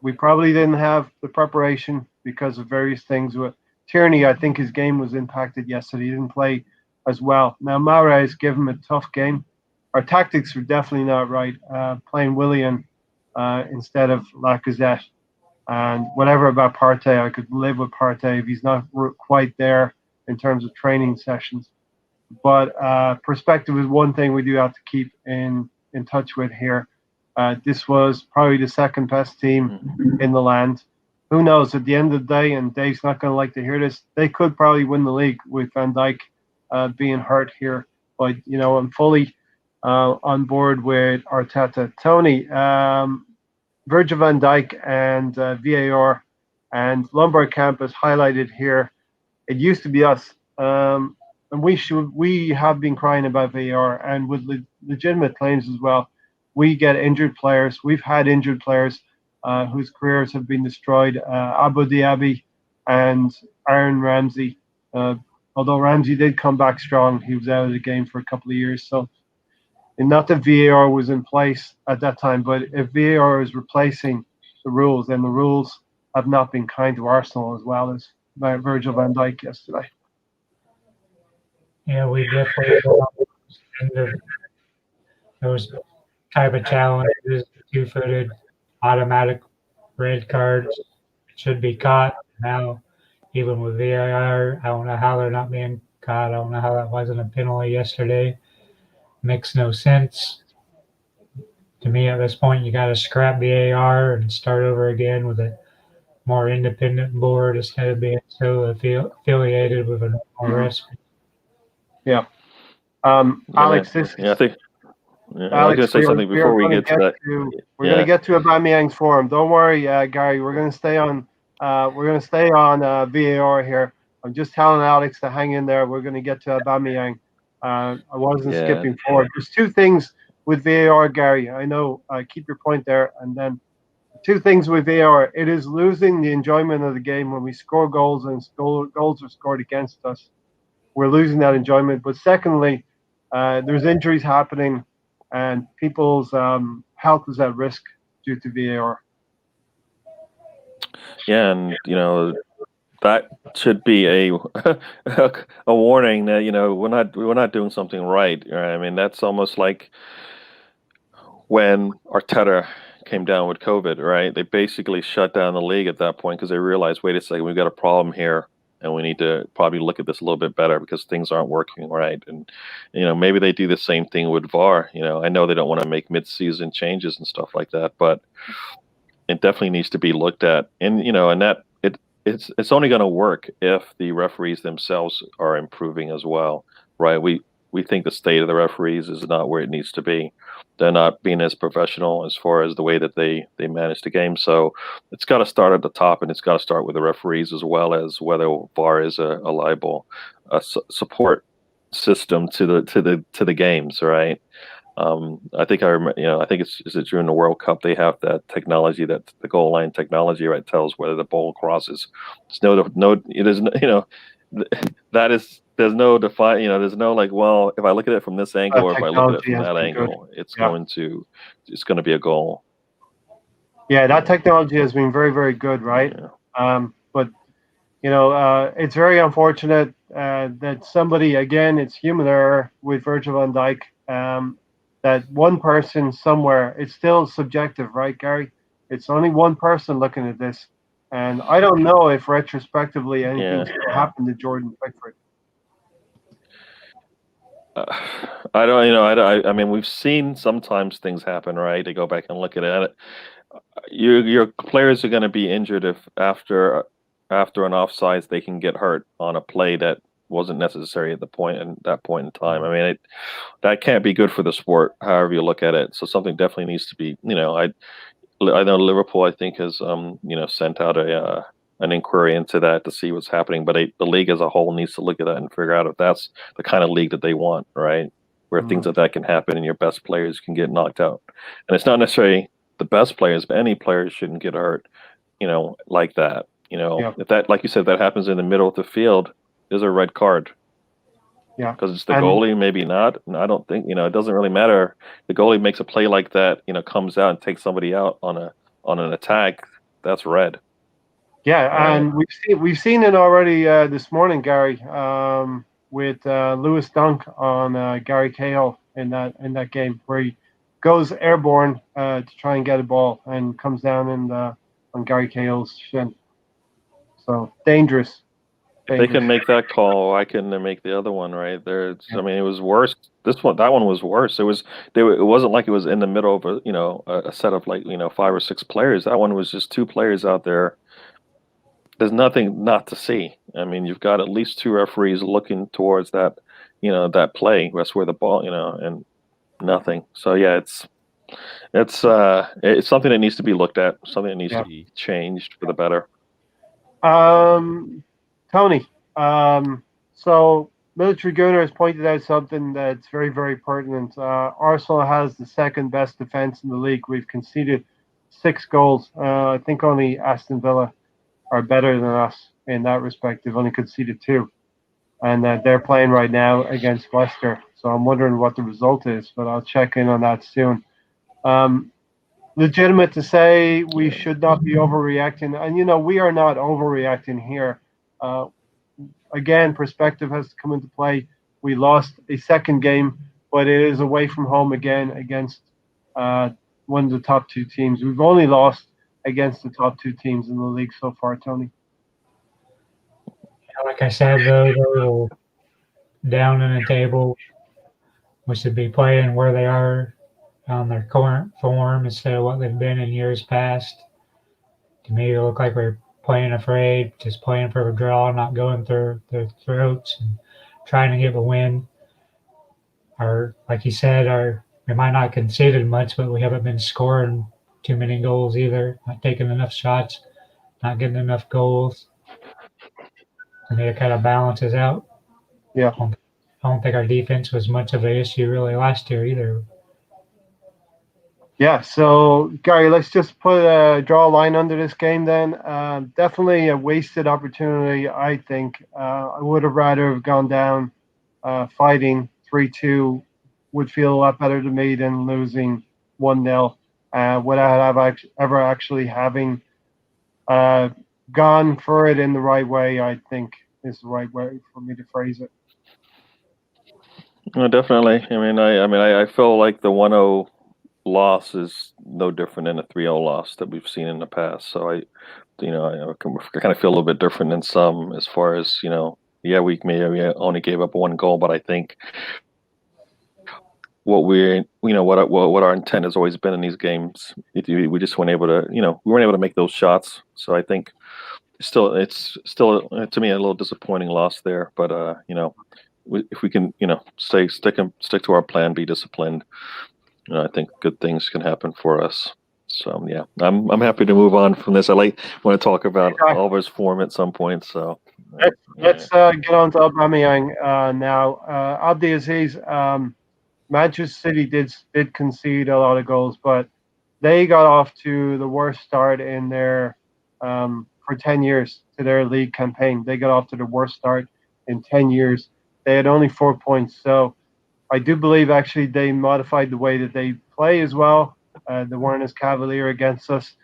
We probably didn't have the preparation because of various things. With Tierney, I think his game was impacted yesterday. He didn't play as well. Now, Mahrez gave him a tough game. Our tactics were definitely not right. Playing Willian instead of Lacazette. And whatever about Partey, I could live with Partey if he's not quite there in terms of training sessions. But perspective is one thing we do have to keep in touch with here. This was probably the second best team in the land. Who knows? At the end of the day, and Dave's not going to like to hear this, they could probably win the league with Van Dijk being hurt here. But, I'm fully on board with Arteta. Tony, Virgil van Dijk and VAR and Lombard Camp is highlighted here. It used to be us. And we have been crying about VAR, and with legitimate claims as well. We get injured players. We've had injured players whose careers have been destroyed. Abu Dhabi and Aaron Ramsey. Although Ramsey did come back strong, he was out of the game for a couple of years. So, and not that VAR was in place at that time, but if VAR is replacing the rules, then the rules have not been kind to Arsenal as well as Virgil van Dijk yesterday. Yeah, we definitely go those type of challenges, two-footed, automatic red cards should be caught. Now, even with VAR, I don't know how they're not being caught. I don't know how that wasn't a penalty yesterday. Makes no sense. To me, at this point, you got to scrap VAR and start over again with a more independent board instead of being so affiliated with an RS. Yeah. Alex, I think. Yeah, I was going to say something before we get to that. We're going to get to Aubameyang's form. Don't worry, Gary. We're going to stay on. VAR here. I'm just telling Alex to hang in there. We're going to get to Aubameyang. I wasn't skipping forward. There's two things with VAR, Gary. I know. Keep your point there. And then two things with VAR. It is losing the enjoyment of the game when we score goals and goals are scored against us. We're losing that enjoyment. But secondly, there's injuries happening and people's health is at risk due to VAR. Yeah, and that should be a warning that we're not doing something right. I mean, that's almost like when Arteta came down with COVID, right? They basically shut down the league at that point because they realized, wait a second, we've got a problem here. And we need to probably look at this a little bit better because things aren't working right. And, maybe they do the same thing with VAR. I know they don't want to make mid-season changes and stuff like that, but it definitely needs to be looked at. And, and that it's only going to work if the referees themselves are improving as well, right? We think the state of the referees is not where it needs to be. They're not being as professional as far as the way that they manage the game. So it's got to start at the top, and it's got to start with the referees as well as whether VAR is a liable support system to the games, right? I think I remember, I think it's during the World Cup they have that technology, that the goal line technology, right, tells whether the ball crosses. It is that is there's no define, there's no like, well, if I look at it from this angle or if I look at it from that angle, it's going to be a goal. Yeah, that technology has been very, very good, right? Yeah. But it's very unfortunate that somebody, again, it's human error with Virgil van Dijk. That one person somewhere, it's still subjective, right, Gary? It's only one person looking at this. And I don't know if retrospectively anything's going to happen to Jordan Pickford. I don't, I mean, we've seen sometimes things happen, right? To go back and look at it. Your players are going to be injured if after an offside they can get hurt on a play that wasn't necessary at that point in time. I mean, that can't be good for the sport, however you look at it. So something definitely needs to be. I know Liverpool, I think, has sent out an inquiry into that to see what's happening. But the league as a whole needs to look at that and figure out if that's the kind of league that they want, right? Where things like that can happen and your best players can get knocked out. And it's not necessarily the best players, but any players shouldn't get hurt, like that. If that, like you said, that happens in the middle of the field, there's a red card. Yeah. Because it's the goalie, maybe not. And I don't think, it doesn't really matter. The goalie makes a play like that, comes out and takes somebody out on an attack, that's red. Yeah, and we've seen it already this morning, Gary, with Lewis Dunk on Gary Cahill in that game where he goes airborne to try and get a ball and comes down on Gary Cahill's shin. So dangerous. If they can make that call, why couldn't they make the other one, right? I mean, it was worse. That one was worse. It wasn't like it was in the middle of a set of 5 or 6 players. That one was just 2 players out there. There's nothing not to see. I mean, you've got at least 2 referees looking towards that, that play. That's where the ball, and nothing. So yeah, it's something that needs to be looked at. Something that needs to be changed for the better. Tony, so Military Gunner has pointed out something that's very, very pertinent. Arsenal has the second best defense in the league. We've conceded 6 goals. I think only Aston Villa are better than us in that respect. They've only conceded 2. And they're playing right now against Leicester. So I'm wondering what the result is, but I'll check in on that soon. Legitimate to say we should not be overreacting. And, we are not overreacting here. Again, perspective has to come into play. We lost a second game, but it is away from home again against one of the top 2 teams. We've only lost against the top 2 teams in the league so far, Tony. Like I said, though, they're down in the table. We should be playing where they are on their current form instead of what they've been in years past. To me, it looked like we're playing afraid, just playing for a draw, not going through their throats and trying to get a win. Like you said, we might not conceded much, but we haven't been scoring too many goals either. Not taking enough shots, not getting enough goals. To me, it kind of balances out. Yeah. I don't think our defense was much of an issue really last year either. Yeah, so Gary, let's just draw a line under this game then. Definitely a wasted opportunity, I think. I would have rather have gone down fighting 3-2. Would feel a lot better to me than losing 1-0 without ever actually having gone for it in the right way, I think is the right way for me to phrase it. Well, definitely. I feel like the 1-0 loss is no different than a 3-0 loss that we've seen in the past. So I kind of feel a little bit different than some as far as, we only gave up 1 goal, but I think what our intent has always been in these games, we just weren't able to, we weren't able to make those shots. So I think it's still to me a little disappointing loss there. But if we can stick to our plan, be disciplined, I think good things can happen for us. So yeah, I'm happy to move on from this. Want to talk about Alvar's form at some point. So let's get on to Aubameyang now. Abdiaziz, Manchester City did concede a lot of goals, but they got off to the worst start in their for 10 years to their league campaign. They got off to the worst start in 10 years. They had only 4 points, so I do believe actually they modified the way that they play as well. They weren't as cavalier against us.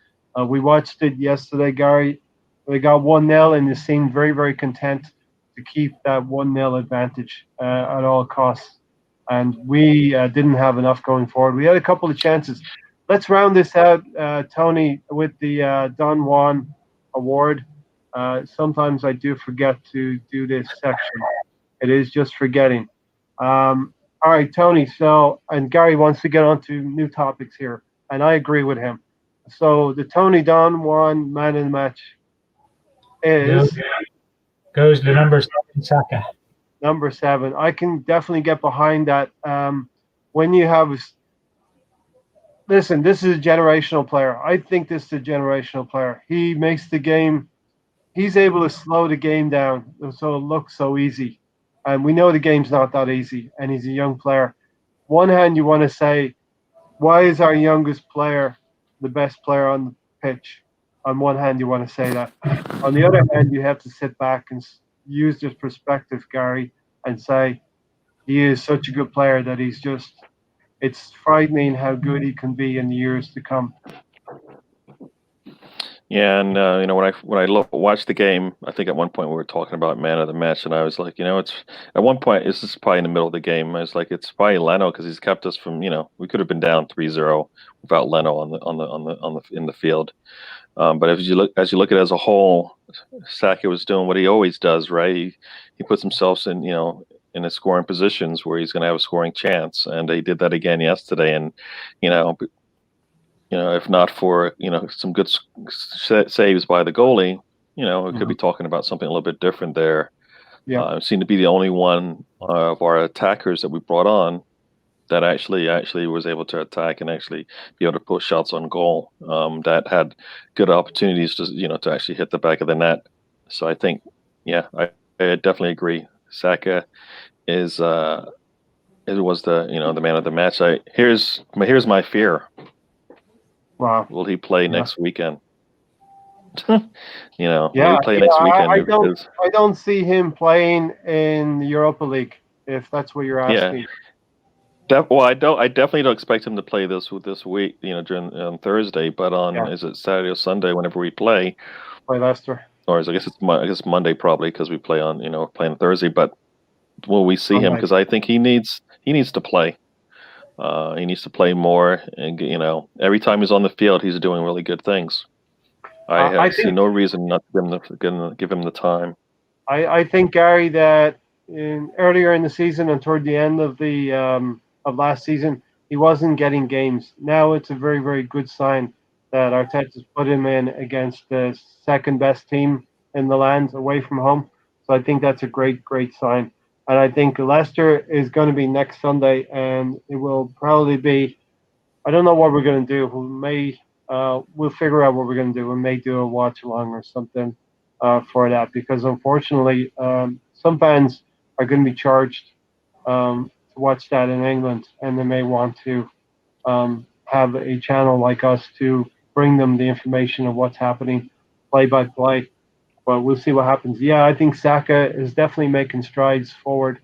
We watched it yesterday, Gary. They got 1-0 and they seemed very, very content to keep that 1-0 advantage at all costs. And we didn't have enough going forward. We had a couple of chances. Let's round this out, Tony, with the Don Juan Award. Sometimes I do forget to do this section. It is just forgetting. All right, Tony. So, and Gary wants to get on to new topics here, and I agree with him. So, the Tony Don Juan man in the match goes to number 7, Saka. Number 7. I can definitely get behind that. When you have, listen, this is a generational player. I think this is a generational player. He makes the game. He's able to slow the game down so it looks so easy. And we know the game's not that easy, and he's a young player. One hand, you want to say, why is our youngest player the best player on the pitch? On one hand, you want to say that. On the other hand, you have to sit back and use this perspective, Gary, and say he is such a good player that it's frightening how good he can be in the years to come. Yeah, and when I watched the game, I think at one point we were talking about man of the match, and I was like, it's at one point this is probably in the middle of the game. I was like, it's probably Leno because he's kept us from we could have been down 3-0 without Leno in the field. But as you look at it as a whole, Saka was doing what he always does, right? He puts himself in in his scoring positions where he's going to have a scoring chance, and he did that again yesterday, and if not for some good saves by the goalie, we could be talking about something a little bit different there. Yeah, seemed to be the only one of our attackers that we brought on that actually was able to attack and actually be able to put shots on goal. That had good opportunities to actually hit the back of the net. So I think, I definitely agree. Saka was the the man of the match. Here's my fear. Wow. Will he play next weekend? Will he play next weekend? I don't see him playing in the Europa League, if that's what you're asking. Yeah. I definitely don't expect him to play this week, during Thursday. But is it Saturday or Sunday? Whenever we play Leicester, or I guess it's Monday probably because we play on playing Thursday. But will we see him? Because I think he needs to play. He needs to play more, and every time he's on the field, he's doing really good things. I see no reason not to give him the time. I think, Gary, that earlier in the season and toward the end of the of last season, he wasn't getting games. Now it's a very, very good sign that Arteta's put him in against the second best team in the land away from home. So I think that's a great, great sign. And I think Leicester is going to be next Sunday, and it will probably be. I don't know what we're going to do. We'll figure out what we're going to do. We may do a watch along or something for that, because unfortunately, some fans are going to be charged to watch that in England, and they may want to have a channel like us to bring them the information of what's happening play by play. But we'll see what happens. Yeah, I think Saka is definitely making strides forward.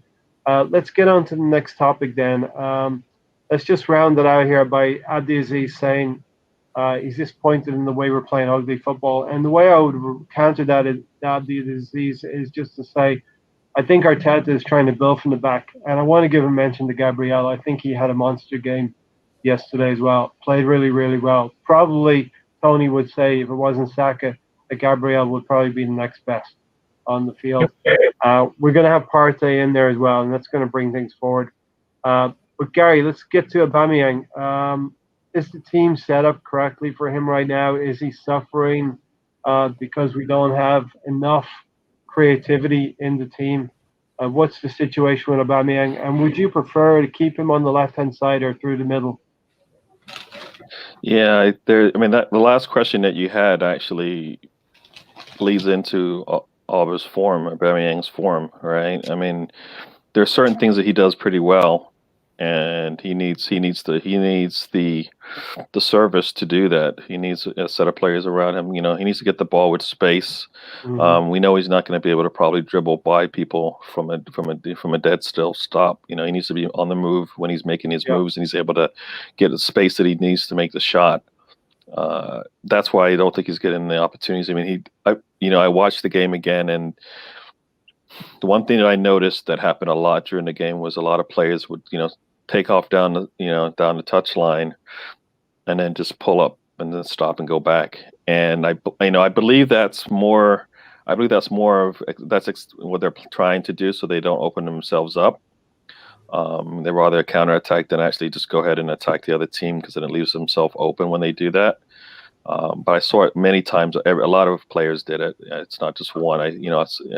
Let's get on to the next topic then. Let's just round it out here by Abdiaziz saying he's disappointed in the way we're playing ugly football. And the way I would counter that Abdiaziz is just to say, I think Arteta is trying to build from the back. And I want to give a mention to Gabriel. I think he had a monster game yesterday as well. Played really, really well. Probably, Tony would say, if it wasn't Saka, that Gabriel would probably be the next best on the field. We're going to have Partey in there as well, and that's going to bring things forward. But Gary, let's get to Aubameyang. Is the team set up correctly for him right now? Is he suffering because we don't have enough creativity in the team. What's the situation with Aubameyang, and would you prefer to keep him on the left-hand side or through the middle? Yeah, I mean, the last question that you had actually leads into all of his form, Aubameyang's form, right? I mean, there are certain things that he does pretty well, and he needs the service to do that. He needs a set of players around him. You know, he needs to get the ball with space. We know he's not going to be able to probably dribble by people from a dead still stop. You know, he needs to be on the move when he's making his moves, and he's able to get the space that he needs to make the shot. That's why I don't think he's getting the opportunities. I mean, I watched the game again, and the one thing that I noticed that happened a lot during the game was a lot of players would, take off down the touch line, and then just pull up and then stop and go back. And I believe that's more. I believe that's what they're trying to do, so they don't open themselves up. They rather counterattack than actually just go ahead and attack the other team, because then it leaves themselves open when they do that. But I saw it many times. A lot of players did it. It's not just one. I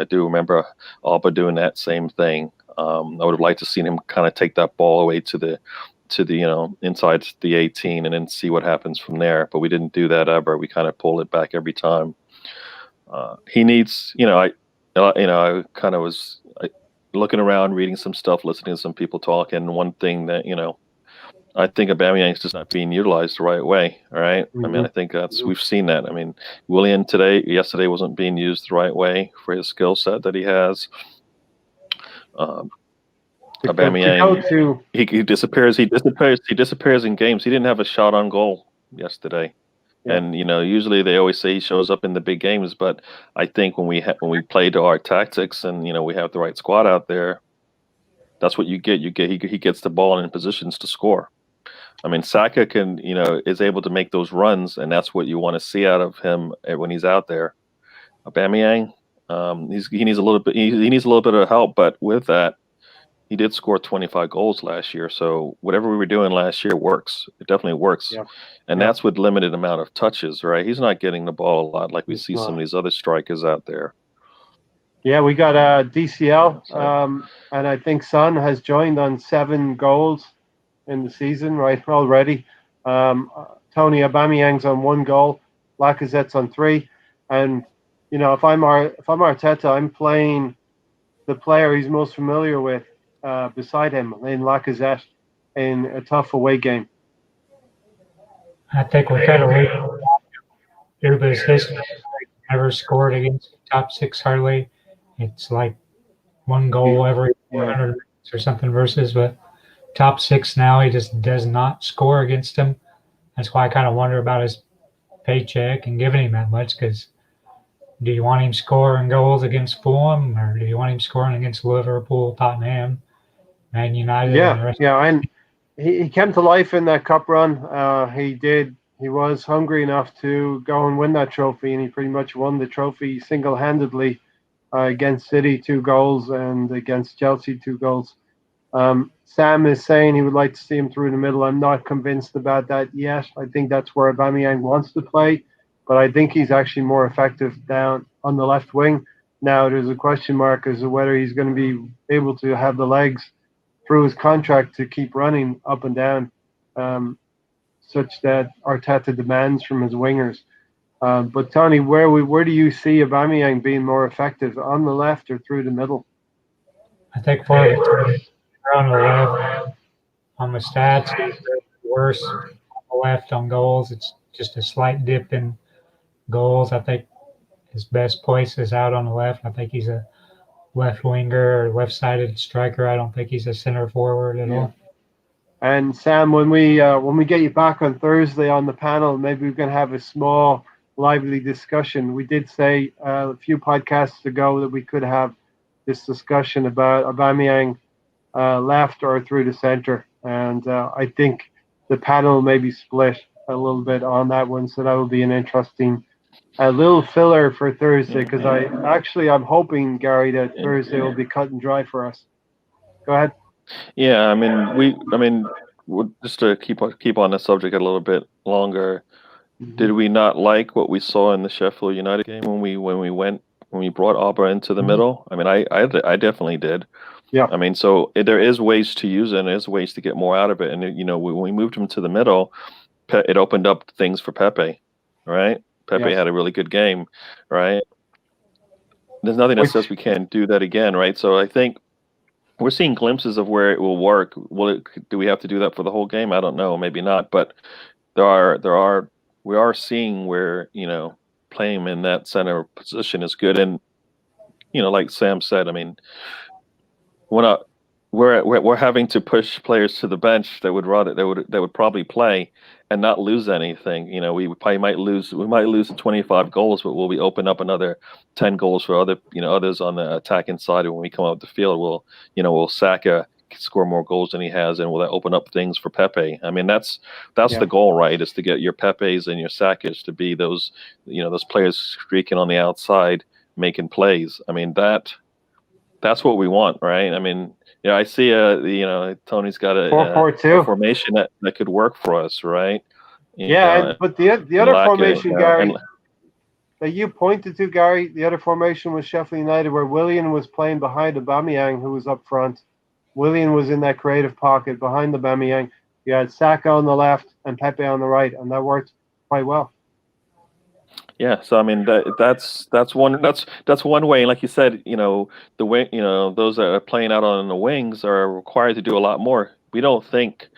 do remember Alba doing that same thing. I would have liked to seen him kind of take that ball away to the inside the 18 and then see what happens from there. But we didn't do that ever. We kind of pulled it back every time. He needs, I kind of was looking around, reading some stuff, listening to some people talk, and one thing that I think Aubameyang's just not being utilized the right way. All right. I mean, I think we've seen that. I mean, Willian yesterday wasn't being used the right way for his skill set that he has. Aubameyang, he disappears. He disappears in games. He didn't have a shot on goal yesterday. Yeah. And usually they always say he shows up in the big games, but I think when we play to our tactics and we have the right squad out there, that's what you get. He gets the ball in positions to score. I mean, Saka is able to make those runs, and that's what you want to see out of him when he's out there. Aubameyang, he needs a little bit. He needs a little bit of help, but with that, he did score 25 goals last year. So whatever we were doing last year works. It definitely works, and that's with limited amount of touches, right? He's not getting the ball a lot like we see some of these other strikers out there. Yeah, we got DCL, and I think Son has joined on 7 goals in the season, right, already. Tony Aubameyang's on 1 goal, Lacazette's on 3, and if I'm Arteta, I'm playing the player he's most familiar with beside him in Lacazette in a tough away game. I think we're kind of everybody's history. Never scored against top 6 hardly. It's like 1 goal every 400 minutes or something versus, but top 6 now, he just does not score against him. That's why I kind of wonder about his paycheck and giving him that much, because do you want him scoring goals against Fulham, or do you want him scoring against Liverpool, Tottenham, Man United? And he came to life in that cup run. He was hungry enough to go and win that trophy, and he pretty much won the trophy single-handedly against City 2 goals and against Chelsea 2 goals. Sam is saying he would like to see him through the middle. I'm not convinced about that yet. I think that's where Aubameyang wants to play, but I think he's actually more effective down on the left wing. Now there's a question mark as to whether he's going to be able to have the legs through his contract to keep running up and down, such that Arteta demands from his wingers. But Tony, where do you see Aubameyang being more effective, on the left or through the middle? I think for on the left, on the stats, he's worse on the left on goals. It's just a slight dip in goals. I think his best place is out on the left. I think he's a left winger or left-sided striker. I don't think he's a center forward at all. And Sam, when we get you back on Thursday on the panel, maybe we can have a small, lively discussion. We did say a few podcasts ago that we could have this discussion about Aubameyang left or through the center, and I think the panel may be split a little bit on that one, so that will be an interesting little filler for Thursday, because I'm hoping, Gary, that Thursday will be cut and dry for us. Go ahead. Yeah, I mean, just to keep on the subject a little bit longer, Did we not like what we saw in the Sheffield United game when we brought Auba into the middle? I mean, I definitely did. Yeah. I mean, so there is ways to use it, and there's ways to get more out of it. And when we moved him to the middle, it opened up things for Pepe, right? Pepe Yes. had a really good game, right? There's nothing that says we can't do that again, right? So I think we're seeing glimpses of where it will work. Do we have to do that for the whole game? I don't know, maybe not, but we are seeing where playing him in that center position is good. And like Sam said, I mean, we're having to push players to the bench that would probably play and not lose anything. We probably might lose 25 goals, but will we open up another 10 goals for others on the attacking side? And when we come out the field, will Saka score more goals than he has, and will that open up things for Pepe? I mean, that's the goal, right? Is to get your Pepes and your Sakas to be those players streaking on the outside, making plays. I mean, that's what we want, right? I mean, I see Tony's got a 4-4-2 formation that could work for us, right? But the other formation, Gary, that you pointed to, Gary, the other formation was Sheffield United, where Willian was playing behind Aubameyang, who was up front. Willian was in that creative pocket behind Aubameyang. You had Saka on the left and Pepe on the right, and that worked quite well. Yeah, so I mean that's one way. And like you said, the way those that are playing out on the wings are required to do a lot more. We don't think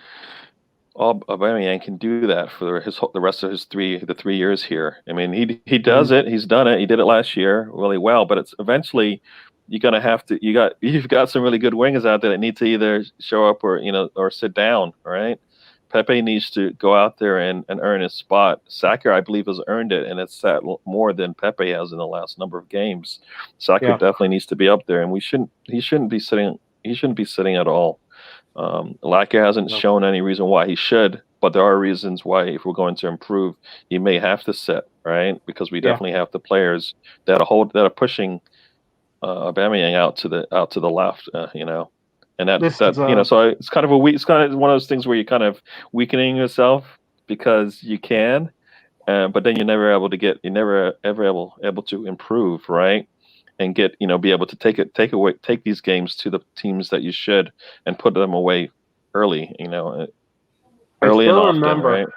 Aubameyang can do that for the rest of his 3 years here. I mean, he does it. He's done it. He did it last year really well. But it's eventually you're gonna have to. You've got some really good wingers out there that need to either show up or sit down. Right? Pepe needs to go out there and earn his spot. Saka, I believe, has earned it, and it's sat more than Pepe has in the last number of games. Saka definitely needs to be up there, and he shouldn't be sitting. He shouldn't be sitting at all. Laka hasn't shown any reason why he should, but there are reasons why if we're going to improve, he may have to sit, right? Because we definitely have the players that are pushing Aubameyang out to the left, and so it's kind of one of those things where you're kind of weakening yourself because you can, but then you're never able to improve, right? And be able to take these games to the teams that you should and put them away early, early and often, right?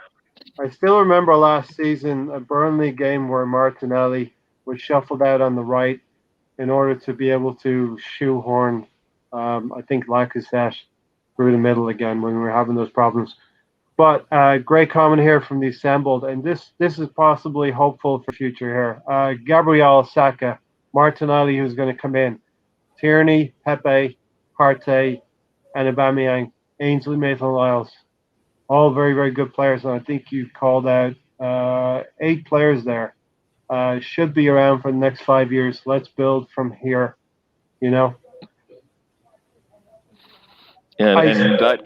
I still remember last season a Burnley game where Martinelli was shuffled out on the right in order to be able to shoehorn, I think, Lacazette through the middle again when we were having those problems. But great comment here from the assembled, and this is possibly hopeful for future here. Gabriel Saka, Martinelli, who's going to come in, Tierney, Pepe, Partey, and Aubameyang, Ainsley, Maitland-Niles, all very, very good players. And I think you called out 8 players there. Should be around for the next 5 years. Let's build from here, Yeah, and that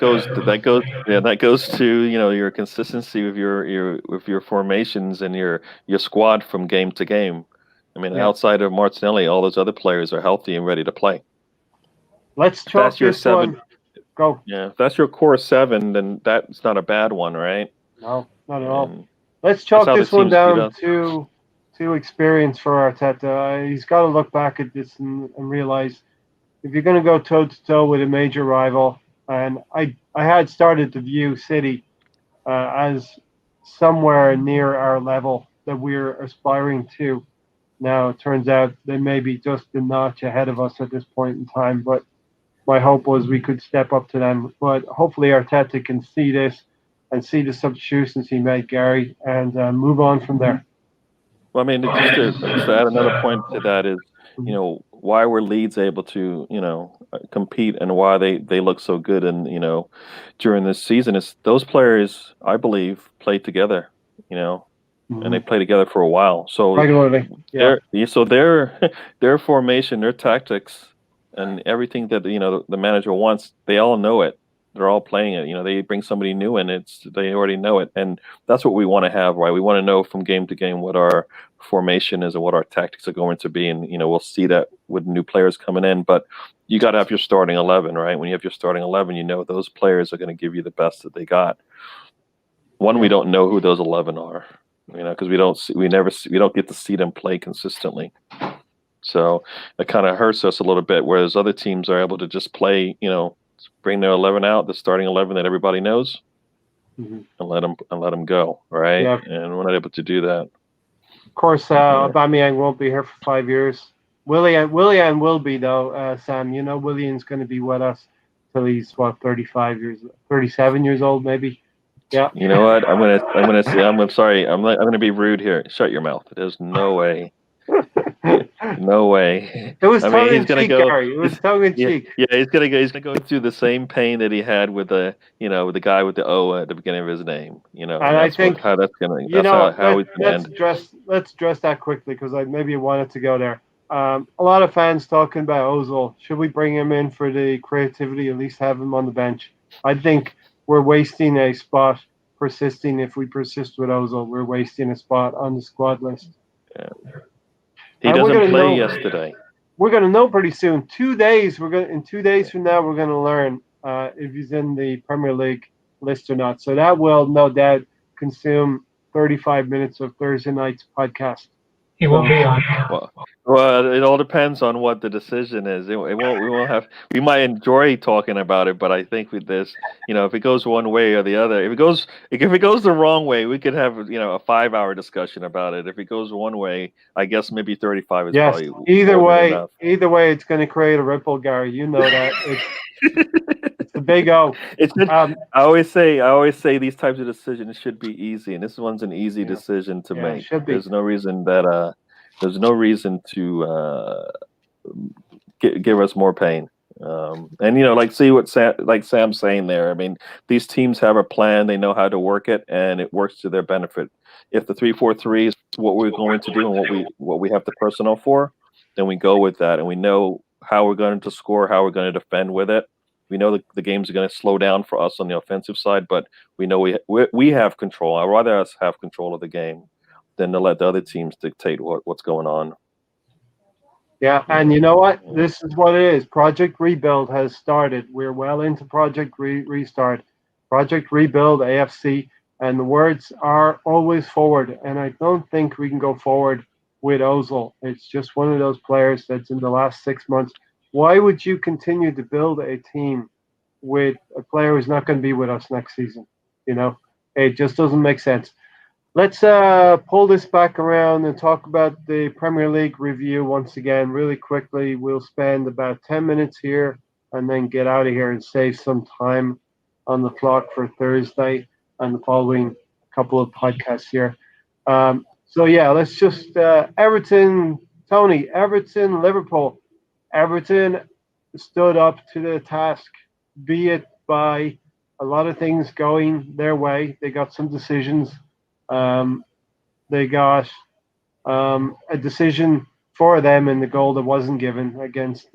goes to your consistency with your formations and your squad from game to game. I mean, outside of Martinelli, all those other players are healthy and ready to play. Let's chalk this one. Go. Yeah, if that's your core 7, then that's not a bad one, right? No, not at all. Let's chalk this one down to experience for Arteta. He's got to look back at this and realize if you're going to go toe-to-toe with a major rival, and I had started to view City as somewhere near our level that we're aspiring to. Now, it turns out they may be just a notch ahead of us at this point in time, but my hope was we could step up to them. But hopefully Arteta can see this and see the substitutions he made, Gary, and move on from there. Well, I mean, just to add another point to that is, why were Leeds able to, compete and why they look so good and, during this season is those players, I believe, played together, and they play together for a while. So regularly, so their formation, their tactics, and everything that the manager wants, they all know it. They're all playing it. They bring somebody new in, they already know it, and that's what we want to have, right? We want to know from game to game what our formation is and what our tactics are going to be, and we'll see that with new players coming in. But you got to have your starting 11, right? When you have your starting 11, those players are going to give you the best that they got. We don't know who those 11 are. because we don't get to see them play consistently. So it kind of hurts us a little bit, whereas other teams are able to just play, bring their 11 out, the starting 11 that everybody knows, and let them go, right? Yeah. And we're not able to do that. Of course, Aubameyang won't be here for 5 years. Willian will be though. Sam, Willian's going to be with us till he's 37 years old, maybe. Yeah. You know what? I'm sorry. I'm going to be rude here. Shut your mouth. There's no way. No way. It was tongue in cheek, Gary. It was tongue in cheek. Yeah, he's gonna go through the same pain that he had with the guy with the O at the beginning of his name. And I think how that's gonna. That's how he's gonna end. Let's address that quickly because I maybe wanted to go there. A lot of fans talking about Ozil. Should we bring him in for the creativity? At least have him on the bench. I think we're wasting a spot. Persisting if we persist with Ozil, we're wasting a spot on the squad list. Yeah. He doesn't play yesterday. We're going to know pretty soon. 2 days. In 2 days from now, we're going to learn if he's in the Premier League list or not. So that will no doubt consume 35 minutes of Thursday night's podcast. He won't be on. Well, it all depends on what the decision is. We might enjoy talking about it, but I think with this, if it goes one way or the other, if it goes the wrong way, we could have a 5-hour discussion about it. If it goes one way, I guess maybe 35 is probably either way. Enough. Either way, it's going to create a ripple, Gary. You know that it's the big O. I always say these types of decisions should be easy, and this one's an easy decision to make. There's no reason that to give us more pain. And see what Sam's saying there. I mean, these teams have a plan; they know how to work it, and it works to their benefit. If the 3-4-3 is what we're going to do and what we have the personnel for, then we go with that, and we know how we're going to score, how we're going to defend with it. We know the games are going to slow down for us on the offensive side, but we know we have control. I'd rather us have control of the game than to let the other teams dictate what's going on. Yeah, and you know what? This is what it is. Project Rebuild has started. We're well into Project Restart. Project Rebuild, AFC, and the words are always forward. And I don't think we can go forward with Ozil. It's just one of those players that's in the last 6 months. Why would you continue to build a team with a player who's not going to be with us next season? It just doesn't make sense. Let's pull this back around and talk about the Premier League review once again, really quickly. We'll spend about 10 minutes here and then get out of here and save some time on the clock for Thursday and the following couple of podcasts here. Let's just Everton, Liverpool. Everton stood up to the task, be it by a lot of things going their way. They got some decisions. They got a decision for them in the goal that wasn't given against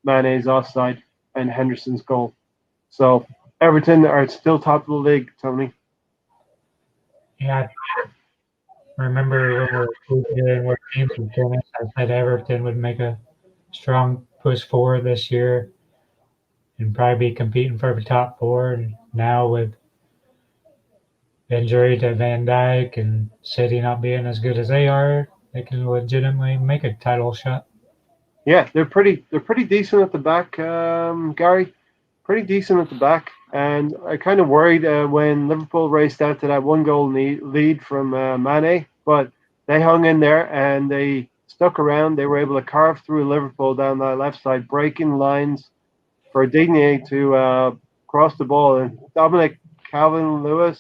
Mane's offside and Henderson's goal. So Everton are still top of the league, Tony. Yeah, I remember when we were where teams were finished, I said Everton would make a strong push forward this year and probably be competing for the top four. And now with injury to Van Dijk and City not being as good as they are, they can legitimately make a title shot. Yeah, they're pretty decent at the back, Gary. Pretty decent at the back. And I kind of worried when Liverpool raced out to that 1-goal lead from Mane, but they hung in there and they stuck around. They were able to carve through Liverpool down that left side, breaking lines for Digne to cross the ball. And Dominic Calvert-Lewin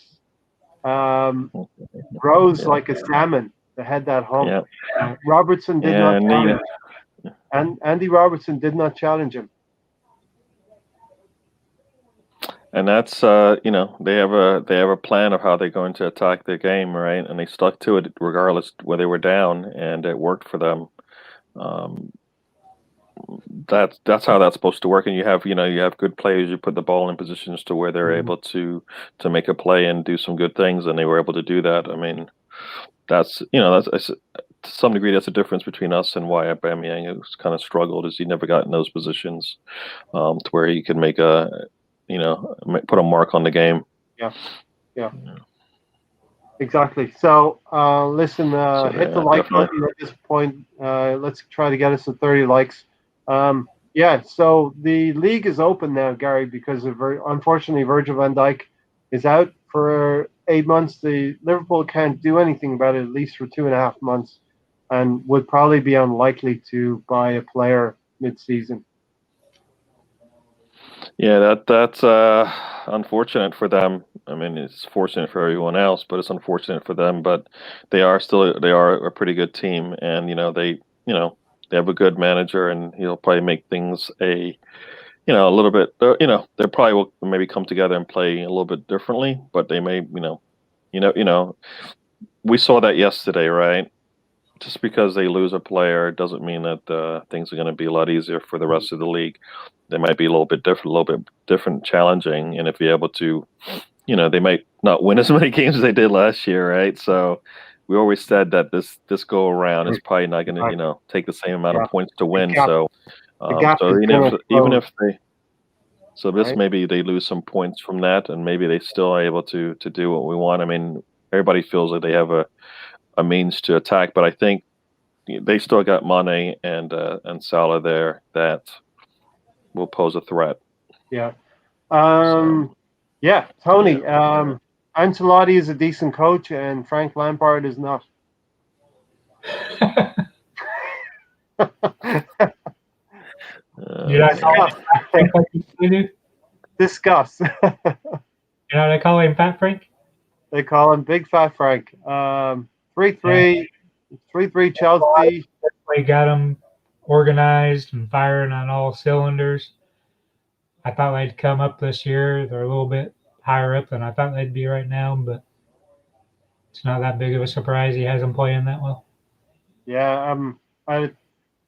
rose like a salmon to head that home. Yeah. Robertson did not challenge him. And Andy Robertson did not challenge him. And that's they have a plan of how they're going to attack their game, right? And they stuck to it regardless where they were down, and it worked for them. That's how that's supposed to work. And you have good players. You put the ball in positions to where they're able to make a play and do some good things, and they were able to do that. I mean, that's to some degree that's the difference between us and why Aubameyang has kind of struggled, is he never got in those positions to where he could make put a mark on the game. Yeah. Exactly. So, listen, So hit the yeah, like definitely. button at this point. Let's try to get us to 30 likes. Yeah, so the league is open now, Gary, because unfortunately Virgil van Dijk is out for 8 months. The Liverpool can't do anything about it, at least for 2.5 months, and would probably be unlikely to buy a player mid-season. Yeah, that's unfortunate for them. I mean, it's fortunate for everyone else, but it's unfortunate for them. But they are a pretty good team, and they have a good manager, and he'll probably make things a little bit. They probably will maybe come together and play a little bit differently, but they may we saw that yesterday, right? Just because they lose a player doesn't mean that things are going to be a lot easier for the rest of the league. They might be a little bit different, challenging, and if you're able to, they might not win as many games as they did last year, right? So we always said that this go around is probably not going to, take the same amount of Yeah, points to the win. gap, So, the gap so is going to even close, if they, so this right? maybe they lose some points from that, and maybe they still are able to do what we want. I mean, everybody feels like they have a means to attack, but I think they still got Mane and Salah there that will pose a threat. Yeah. So Yeah, Tony. yeah. Ancelotti is a decent coach, and Frank Lampard is not. You know, Man. Frank like you do? Discuss. You know, they call him Fat Frank. They call him Big Fat Frank. Yeah, 3-3, 3-3 Chelsea. they got him organized and firing on all cylinders. I thought they'd come up this year. They're a little bit higher up than I thought they'd be right now, but it's not that big of a surprise he hasn't playing that well. Yeah, at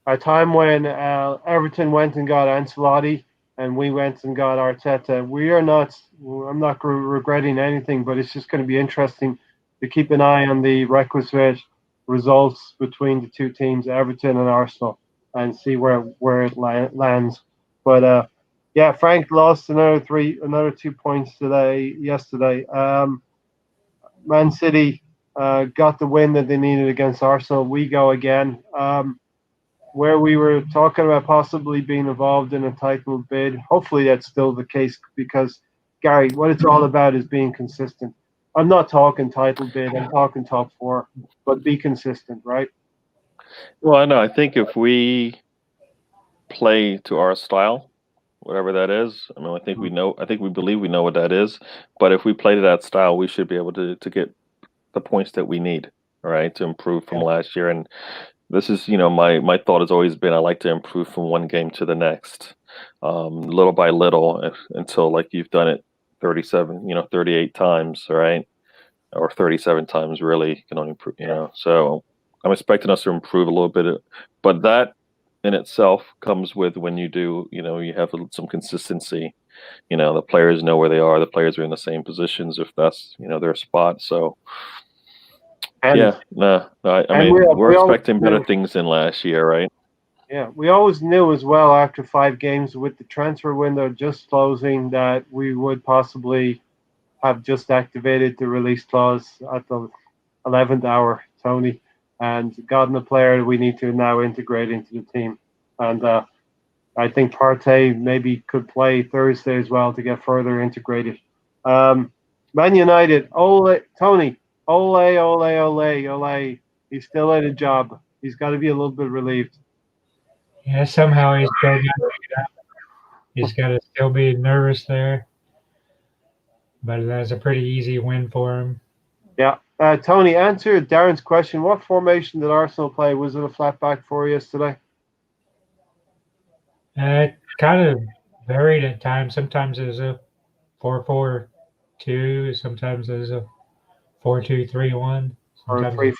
a time when Everton went and got Ancelotti, and we went and got Arteta. We are not. I'm not regretting anything, but it's just going to be interesting to keep an eye on the requisite results between the two teams, Everton and Arsenal, and see where it lands. But yeah, Frank lost another 2 points yesterday. Man City got the win that they needed against Arsenal. We go again. Where we were talking about possibly being involved in a title bid. Hopefully that's still the case because, Gary, what it's all about is being consistent. I'm not talking title bid, I'm talking top four, but be consistent, right? Well, I know. I think if we play to our style, whatever that is, I mean, I think we know. I think we believe we know what that is. But if we play to that style, we should be able to get the points that we need, all right, to improve from Yeah. last year. And this is, my thought has always been I like to improve from one game to the next, little by little, until like you've done it 37, 38 times, right, or 37 times really. You can only improve, So I'm expecting us to improve a little bit, but that in itself comes with when you do, you have some consistency. The players know where they are. The players are in the same positions if that's their spot. So And yeah, no, I and mean, we're we always expecting better knew, things than last year, right? yeah, we always knew as well after 5 games with the transfer window just closing that we would possibly have just activated the release clause at the 11th hour, Tony, and gotten a player we need to now integrate into the team. And I think Partey maybe could play Thursday as well to get further integrated. Man United, Tony, Ole. He's still at a job. He's got to be a little bit relieved. Yeah, somehow he's got to still be nervous there, but that's a pretty easy win for him. Yeah. Tony, answer Darren's question. What formation did Arsenal play? Was it a flat back four yesterday? It kind of varied at times. Sometimes it was a 4-4-2. Sometimes it was a 4-2-3-1. Or Sometimes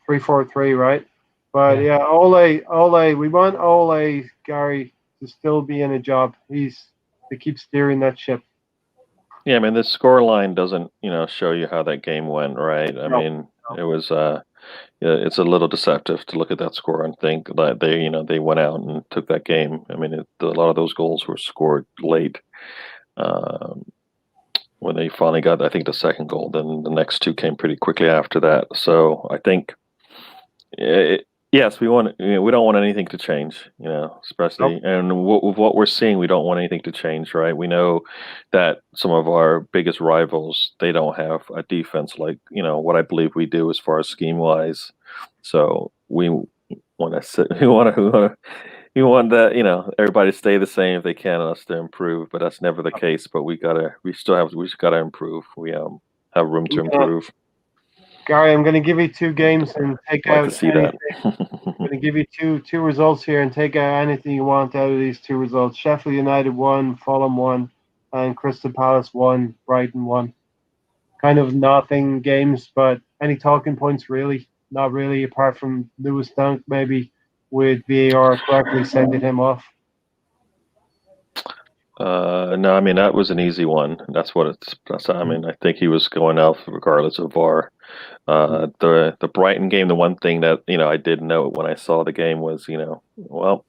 3-4-3, right? But yeah. yeah, Ole, we want Ole, Gary, to still be in a job. He's to keep steering that ship. Yeah, I mean, the score line doesn't, show you how that game went, right? I No, mean, no. it was, yeah, it's a little deceptive to look at that score and think that they went out and took that game. I mean, a lot of those goals were scored late. Um, when they finally got, I think, the second goal. Then the next two came pretty quickly after that. So I think, yes, we don't want anything to change, especially, and with what we're seeing, we don't want anything to change, right? We know that some of our biggest rivals, they don't have a defense like, what I believe we do as far as scheme wise. So we want to we want that, everybody to stay the same if they can, and us to improve, but that's never the case. But we just gotta improve. We have room to improve. Gary, I'm going to give you two games and take I'd like out to see anything. that. I'm going to give you two results here and take out anything you want out of these two results. Sheffield United 1, Fulham 1, and Crystal Palace 1, Brighton 1. Kind of nothing games, but any talking points really? Not really, apart from Lewis Dunk maybe with VAR correctly sending him off. No, I mean, that was an easy one. I mean, I think he was going out regardless of VAR. The Brighton game, the one thing that I did note when I saw the game was, why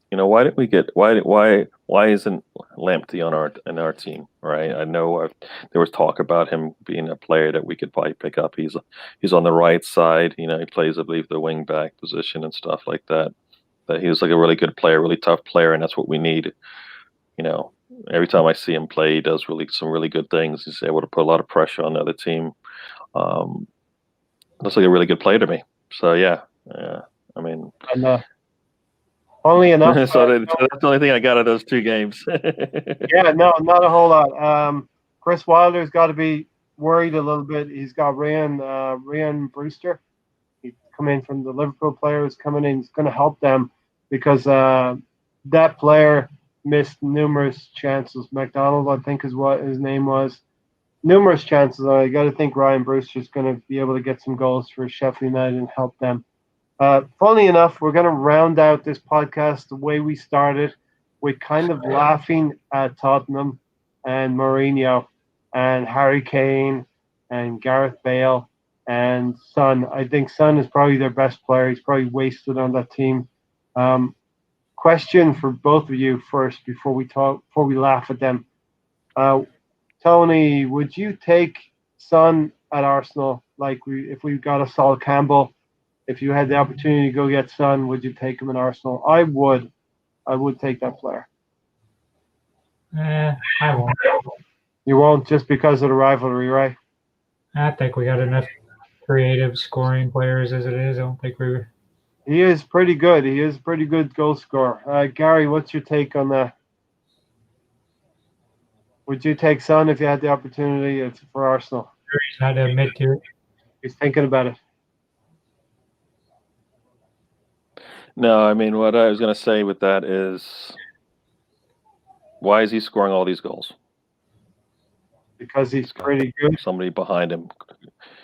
isn't Lamptey on our team, right? I know there was talk about him being a player that we could probably pick up. He's on the right side, he plays, I believe, the wing back position and stuff like that. That he was like a really good player, really tough player, and that's what we need. Every time I see him play, he does some really good things. He's able to put a lot of pressure on the other team. Looks like a really good player to me. So yeah. I mean, and only enough. So that's the only thing I got of those two games. Yeah, no, not a whole lot. Chris Wilder's got to be worried a little bit. He's got Ryan Brewster. He's come in from the Liverpool player who's coming in. He's going to help them because that player missed numerous chances. McDonald, I think, is what his name was. Numerous chances. I got to think Ryan Brewster's going to be able to get some goals for Sheffield United and help them. Funny enough, we're going to round out this podcast the way we started, with kind of laughing at Tottenham and Mourinho and Harry Kane and Gareth Bale and Son. I think Son is probably their best player. He's probably wasted on that team. Question for both of you first before we laugh at them. Tony, would you take Son at Arsenal? If we got a Sol Campbell, if you had the opportunity to go get Son, would you take him in Arsenal? I would take that player. I won't. You won't, just because of the rivalry, right? I think we got enough creative scoring players as it is. I don't think we're. He is pretty good. He is a pretty good goal scorer. Gary, what's your take on that? Would you take Son if you had the opportunity for Arsenal? He's not to admit to it. He's thinking about it. No, I mean, what I was going to say with that is, why is he scoring all these goals? Because he's pretty good. Somebody behind him.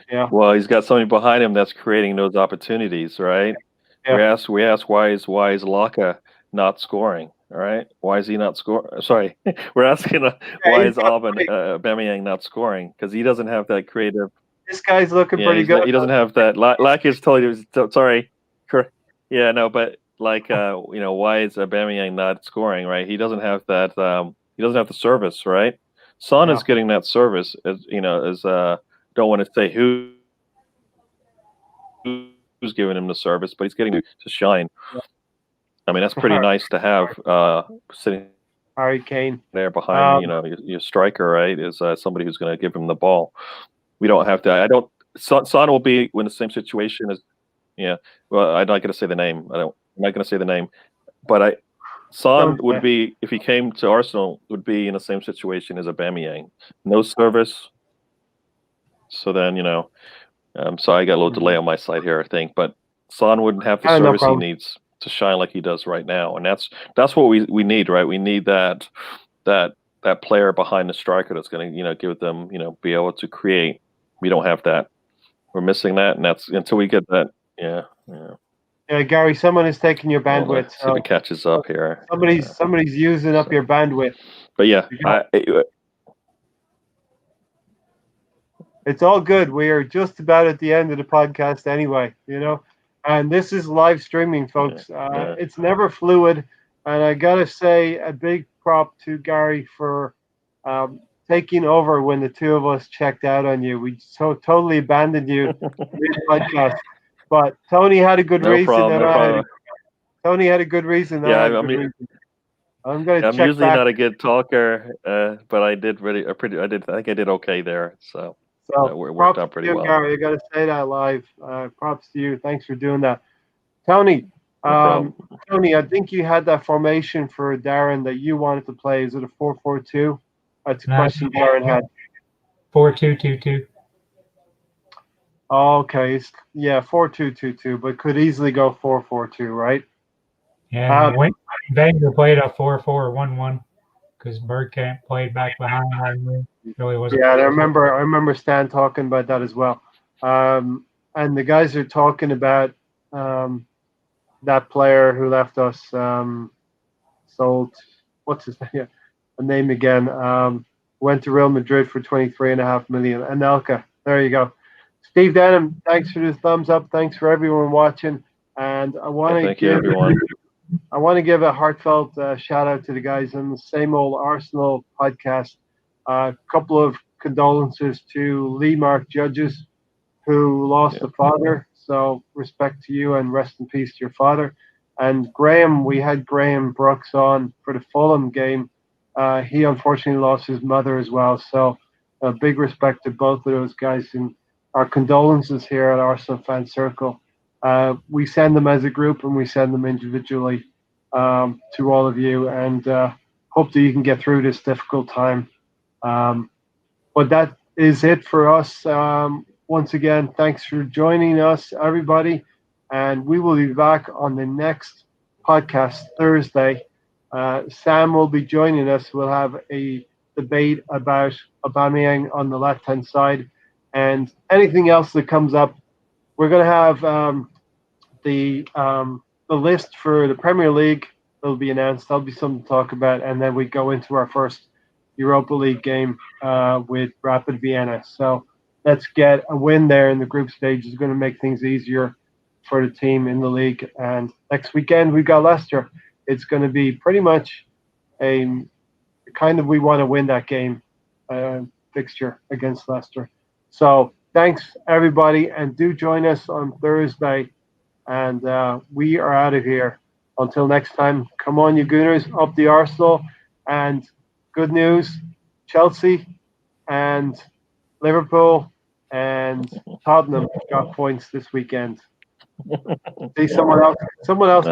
Yeah. Well, he's got somebody behind him that's creating those opportunities, right? Yeah. We ask why is Laka not scoring? All right, why is he not scoring? Sorry, we're asking why is Aubameyang not scoring? Because he doesn't have that creative. This guy's looking pretty good. He doesn't have that. Laka's told you. Sorry. Yeah, no, but why is Aubameyang not scoring? Right, he doesn't have that. He doesn't have the service, right? Son is getting that service. Don't want to say who's giving him the service, but he's getting to shine. Yeah. I mean, that's pretty nice to have sitting Harry Kane there behind your striker, right? Is somebody who's going to give him the ball. We don't have to. Son will be in the same situation as. Yeah, well, I'm not going to say the name. I'm not going to say the name, but Son would be, if he came to Arsenal, would be in the same situation as Aubameyang. No service. So then, so I got a little delay on my side here, I think, but Son wouldn't have the service he needs to shine like he does right now, and that's what we need, right? We need that player behind the striker that's going to give them be able to create. We don't have that. We're missing that, and that's until we get that. Yeah. Gary, someone is taking your bandwidth. See if it catches up here. Somebody's using up your bandwidth. But yeah, it's all good. We are just about at the end of the podcast anyway, and this is live streaming, folks. It's never fluid, and I gotta say a big prop to Gary for taking over when the two of us checked out on you. We so totally abandoned you mid-podcast. But Tony had a good No reason. problem. No problem. Tony had a good reason. Yeah, I had a good reason. I'm going to I'm check usually back. not a good talker, but I did really, I think I did okay there. So it worked out pretty you, well. Gary, you got to say that live. Props to you. Thanks for doing that, Tony. No problem. Tony, I think you had that formation for Darren that you wanted to play. Is it a 4-4-2? That's a question Darren had. 4-2-2-2. Okay, yeah, 4-2-2-2, but could easily go 4-4-2, right? Yeah, Wenger played a 4-4-1-1 because Bergkamp played back behind. Really wasn't. Yeah, and I remember Stan talking about that as well. And the guys are talking about that player who left us, sold. What's his name? A name again. Went to Real Madrid for 23.5 million. Anelka. There you go. Steve Denham, thanks for the thumbs up. Thanks for everyone watching. And I want to give a heartfelt shout out to the guys on the Same Old Arsenal podcast. A couple of condolences to Lee Mark Judges, who lost a father. So respect to you and rest in peace to your father. And Graham, we had Graham Brooks on for the Fulham game. He unfortunately lost his mother as well. So a big respect to both of those guys. And our condolences here at Arsenal Fan Circle. We send them as a group and we send them individually to all of you. And hope that you can get through this difficult time. But that is it for us. Once again, thanks for joining us, everybody. And we will be back on the next podcast Thursday. Sam will be joining us. We'll have a debate about Aubameyang on the left-hand side and anything else that comes up. We're going to have the list for the Premier League that will be announced. That'll be something to talk about. And then we go into our first Europa League game with Rapid Vienna. So let's get a win there in the group stage. Is going to make things easier for the team in the league. And next weekend we've got Leicester. It's going to be pretty much a kind of we want to win that game fixture against Leicester. So thanks everybody, and do join us on Thursday. And we are out of here. Until next time, come on you Gooners, up the Arsenal. And good news, Chelsea and Liverpool and Tottenham got points this weekend. See, someone else can drop